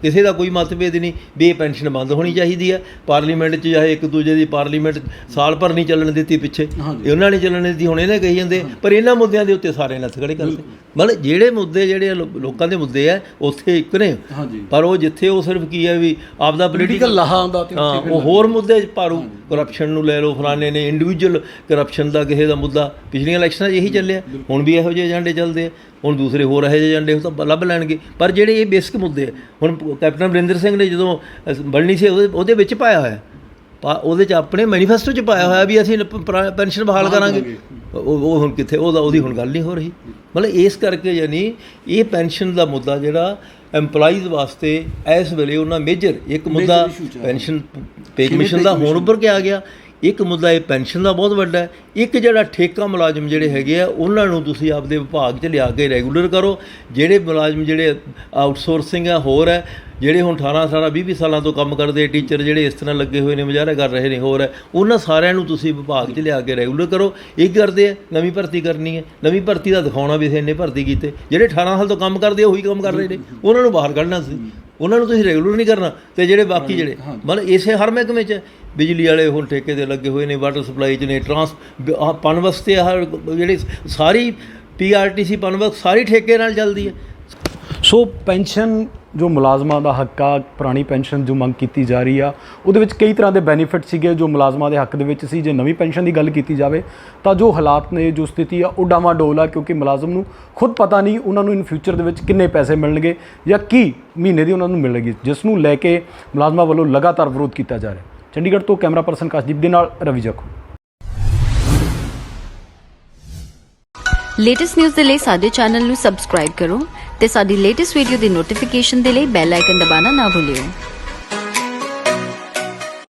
ਕਿਸੇ ਦਾ ਕੋਈ ਮਤਭੇਦ ਨਹੀਂ ਵੀ ਇਹ ਪੈਨਸ਼ਨ ਬੰਦ ਹੋਣੀ ਚਾਹੀਦੀ ਹੈ। ਪਾਰਲੀਮੈਂਟ 'ਚ ਚਾਹੇ ਇੱਕ ਦੂਜੇ ਦੀ ਪਾਰਲੀਮੈਂਟ ਸਾਲ ਭਰ ਨਹੀਂ ਚੱਲਣ ਦਿੱਤੀ, ਪਿੱਛੇ ਉਹਨਾਂ ਨੇ ਚੱਲਣ ਦਿੱਤੀ, ਹੁਣ ਇਹਨੇ ਕਹੀ ਜਾਂਦੇ। ਪਰ ਇਹਨਾਂ ਮੁੱਦਿਆਂ ਦੇ ਉੱਤੇ ਸਾਰੇ ਨੱਥ ਖੜੇ ਕਰਦੇ। ਮਤਲਬ ਜਿਹੜੇ ਮੁੱਦੇ ਜਿਹੜੇ ਲੋਕਾਂ ਦੇ ਮੁੱਦੇ ਆ ਉੱਥੇ ਇੱਕ ਨੇ, ਪਰ ਉਹ ਜਿੱਥੇ ਉਹ ਸਿਰਫ ਕੀ ਹੈ ਵੀ ਆਪਦਾ ਪੋਲੀਟੀਕਲ ਲਾਹਾ ਹੁੰਦਾ, ਹਾਂ ਉਹ ਹੋਰ ਮੁੱਦੇ ਭਾਰੂ ਕਰਪਸ਼ਨ ਨੂੰ ਲੈ ਲਓ, ਫਲਾਣੇ ਨੇ ਇੰਡੀਵਿਜੂਅਲ ਕਰਪਸ਼ਨ ਦਾ ਕਿਸੇ ਦਾ ਮੁੱਦਾ ਪਿਛਲੀਆਂ ਇਲੈਕਸ਼ਨਾਂ 'ਚ ਇਹੀ ਚੱਲਿਆ। ਹੁਣ ਵੀ ਇਹੋ ਜਿਹੇ ਏਜੰਡੇ ਚੱਲਦੇ ਆ, ਹੁਣ ਦੂਸਰੇ ਹੋਰ ਇਹੋ ਜਿਹੇ ਏਜੰਡੇ ਉਹ ਤਾਂ ਲੱਭ ਲੈਣਗੇ। ਪਰ ਜਿਹੜੇ ਇਹ ਬੇਸਿਕ ਮੁੱਦੇ ਹੁਣ ਕੈਪਟਨ ਅਮਰਿੰਦਰ ਸਿੰਘ ਨੇ ਜਦੋਂ ਬਣਨੀ ਸੀ ਉਹਦੇ ਵਿੱਚ ਪਾਇਆ ਹੋਇਆ, ਉਹਦੇ 'ਚ ਆਪਣੇ ਮੈਨੀਫੈਸਟੋ 'ਚ ਪਾਇਆ ਹੋਇਆ ਵੀ ਅਸੀਂ ਪੈਨਸ਼ਨ ਬਹਾਲ ਕਰਾਂਗੇ। ਉਹ ਹੁਣ ਕਿੱਥੇ, ਉਹਦੀ ਹੁਣ ਗੱਲ ਨਹੀਂ ਹੋ ਰਹੀ। ਮਤਲਬ ਇਸ ਕਰਕੇ ਯਾਨੀ ਇਹ ਪੈਨਸ਼ਨ ਦਾ ਮੁੱਦਾ ਜਿਹੜਾ EMPLOYEES ਵਾਸਤੇ ਇਸ ਵੇਲੇ ਉਹਨਾਂ ਮੇਜਰ ਇੱਕ ਮੁੱਦਾ ਪੈਨਸ਼ਨ ਪੇ ਕਮਿਸ਼ਨ ਦਾ ਹੁਣ ਉੱਭਰ ਕੇ ਆ ਗਿਆ। ਇੱਕ ਮੁੱਦਾ ਇਹ ਪੈਨਸ਼ਨ ਦਾ ਬਹੁਤ ਵੱਡਾ ਹੈ। ਇੱਕ ਜਿਹੜਾ ਠੇਕਾ ਮੁਲਾਜ਼ਮ ਜਿਹੜੇ ਹੈਗੇ ਆ ਉਹਨਾਂ ਨੂੰ ਤੁਸੀਂ ਆਪਦੇ ਵਿਭਾਗ 'ਚ ਲਿਆ ਕੇ ਰੈਗੂਲਰ ਕਰੋ। ਜਿਹੜੇ ਮੁਲਾਜ਼ਮ ਜਿਹੜੇ ਆਊਟਸੋਰਸਿੰਗ ਹੈ ਹੋਰ ਹੈ, ਜਿਹੜੇ ਹੁਣ 18 ਸਾਲਾਂ 20 ਸਾਲਾਂ ਤੋਂ ਕੰਮ ਕਰਦੇ ਟੀਚਰ ਜਿਹੜੇ ਇਸ ਤਰ੍ਹਾਂ ਲੱਗੇ ਹੋਏ ਨੇ ਮੁਜ਼ਾਹਰਾ ਕਰ ਰਹੇ ਨੇ ਹੋਰ ਹੈ, ਉਹਨਾਂ ਸਾਰਿਆਂ ਨੂੰ ਤੁਸੀਂ ਵਿਭਾਗ 'ਚ ਲਿਆ ਕੇ ਰੈਗੂਲਰ ਕਰੋ। ਇਹ ਕਰਦੇ ਆ ਨਵੀਂ ਭਰਤੀ ਕਰਨੀ ਹੈ, ਨਵੀਂ ਭਰਤੀ ਦਾ ਦਿਖਾਉਣਾ ਵੀ ਅਸੀਂ ਇੰਨੇ ਭਰਤੀ ਕੀਤੇ, ਜਿਹੜੇ 18 ਸਾਲ ਤੋਂ ਕੰਮ ਕਰਦੇ ਆ ਉਹੀ ਕੰਮ ਕਰ ਰਹੇ ਨੇ, ਉਹਨਾਂ ਨੂੰ ਬਾਹਰ ਕੱਢਣਾ ਸੀ, ਉਹਨਾਂ ਨੂੰ ਤੁਸੀਂ ਰੈਗੂਲਰ ਨਹੀਂ ਕਰਨਾ। ਤੇ ਜਿਹੜੇ ਬਾਕੀ ਜਿਹੜੇ ਮਤਲਬ ਇਸੇ ਹਰ ਮਹਿਕਮੇ 'ਚ ਬਿਜਲੀ ਵਾਲੇ ਹੁਣ ਠੇਕੇ 'ਤੇ ਲੱਗੇ ਹੋਏ ਨੇ, ਵਾਟਰ ਸਪਲਾਈ 'ਚ ਨੇ, ਪਨਬਸ ਤੇ ਆਹ ਜਿਹੜੀ ਸਾਰੀ PRTC ਪਨਬਸ ਸਾਰੀ ਠੇਕੇ ਨਾਲ ਚੱਲਦੀ ਹੈ। ਸੋ ਪੈਨਸ਼ਨ ਜੋ ਮੁਲਾਜ਼ਮਾਂ ਦਾ ਹੱਕ ਆ, ਪੁਰਾਣੀ ਪੈਨਸ਼ਨ ਜੋ ਮੰਗ ਕੀਤੀ ਜਾ ਰਹੀ ਆ, ਉਹਦੇ ਵਿੱਚ ਕਈ ਤਰ੍ਹਾਂ ਦੇ ਬੈਨੀਫਿਟ ਸੀਗੇ ਜੋ ਮੁਲਾਜ਼ਮਾਂ ਦੇ ਹੱਕ ਦੇ ਵਿੱਚ ਸੀ। ਜੇ ਨਵੀਂ ਪੈਨਸ਼ਨ ਦੀ ਗੱਲ ਕੀਤੀ ਜਾਵੇ ਤਾਂ ਜੋ ਹਾਲਾਤ ਨੇ, ਜੋ ਸਥਿਤੀ ਆ, ਉਹ ਡਾਵਾਡੋਲ ਆ, ਕਿਉਂਕਿ ਮੁਲਾਜ਼ਮ ਨੂੰ ਖੁਦ ਪਤਾ ਨਹੀਂ ਉਹਨਾਂ ਨੂੰ ਇਨ ਫਿਊਚਰ ਦੇ ਵਿੱਚ ਕਿੰਨੇ ਪੈਸੇ ਮਿਲਣਗੇ ਜਾਂ ਕੀ ਮਹੀਨੇ ਦੀ ਉਹਨਾਂ ਨੂੰ ਮਿਲੇਗੀ, ਜਿਸ ਨੂੰ ਲੈ ਕੇ ਮੁਲਾਜ਼ਮਾਂ ਵੱਲੋਂ ਲਗਾਤਾਰ ਵਿਰੋਧ ਕੀਤਾ ਜਾ ਰਿਹਾ। ਚੰਡੀਗੜ੍ਹ ਤੋਂ ਕੈਮਰਾ ਪਰਸਨ ਕਾਸ਼ਦੀਪ ਦੇ ਨਾਲ ਰਵੀ ਜੱਖੂ। ਲੇਟੈਸਟ ਨਿਊਜ਼ ਦੇ ਲਈ ਸਾਡੇ ਚੈਨਲ ਨੂੰ ਸਬਸਕ੍ਰਾਈਬ ਕਰੋ ਤੇ ਸਾਡੀ ਲੇਟੈਸਟ ਵੀਡੀਓ ਦੀ ਨੋਟੀਫਿਕੇਸ਼ਨ ਦੇ ਲਈ ਬੈਲ ਆਈਕਨ ਦਬਾਉਣਾ ਨਾ ਭੁੱਲਿਓ।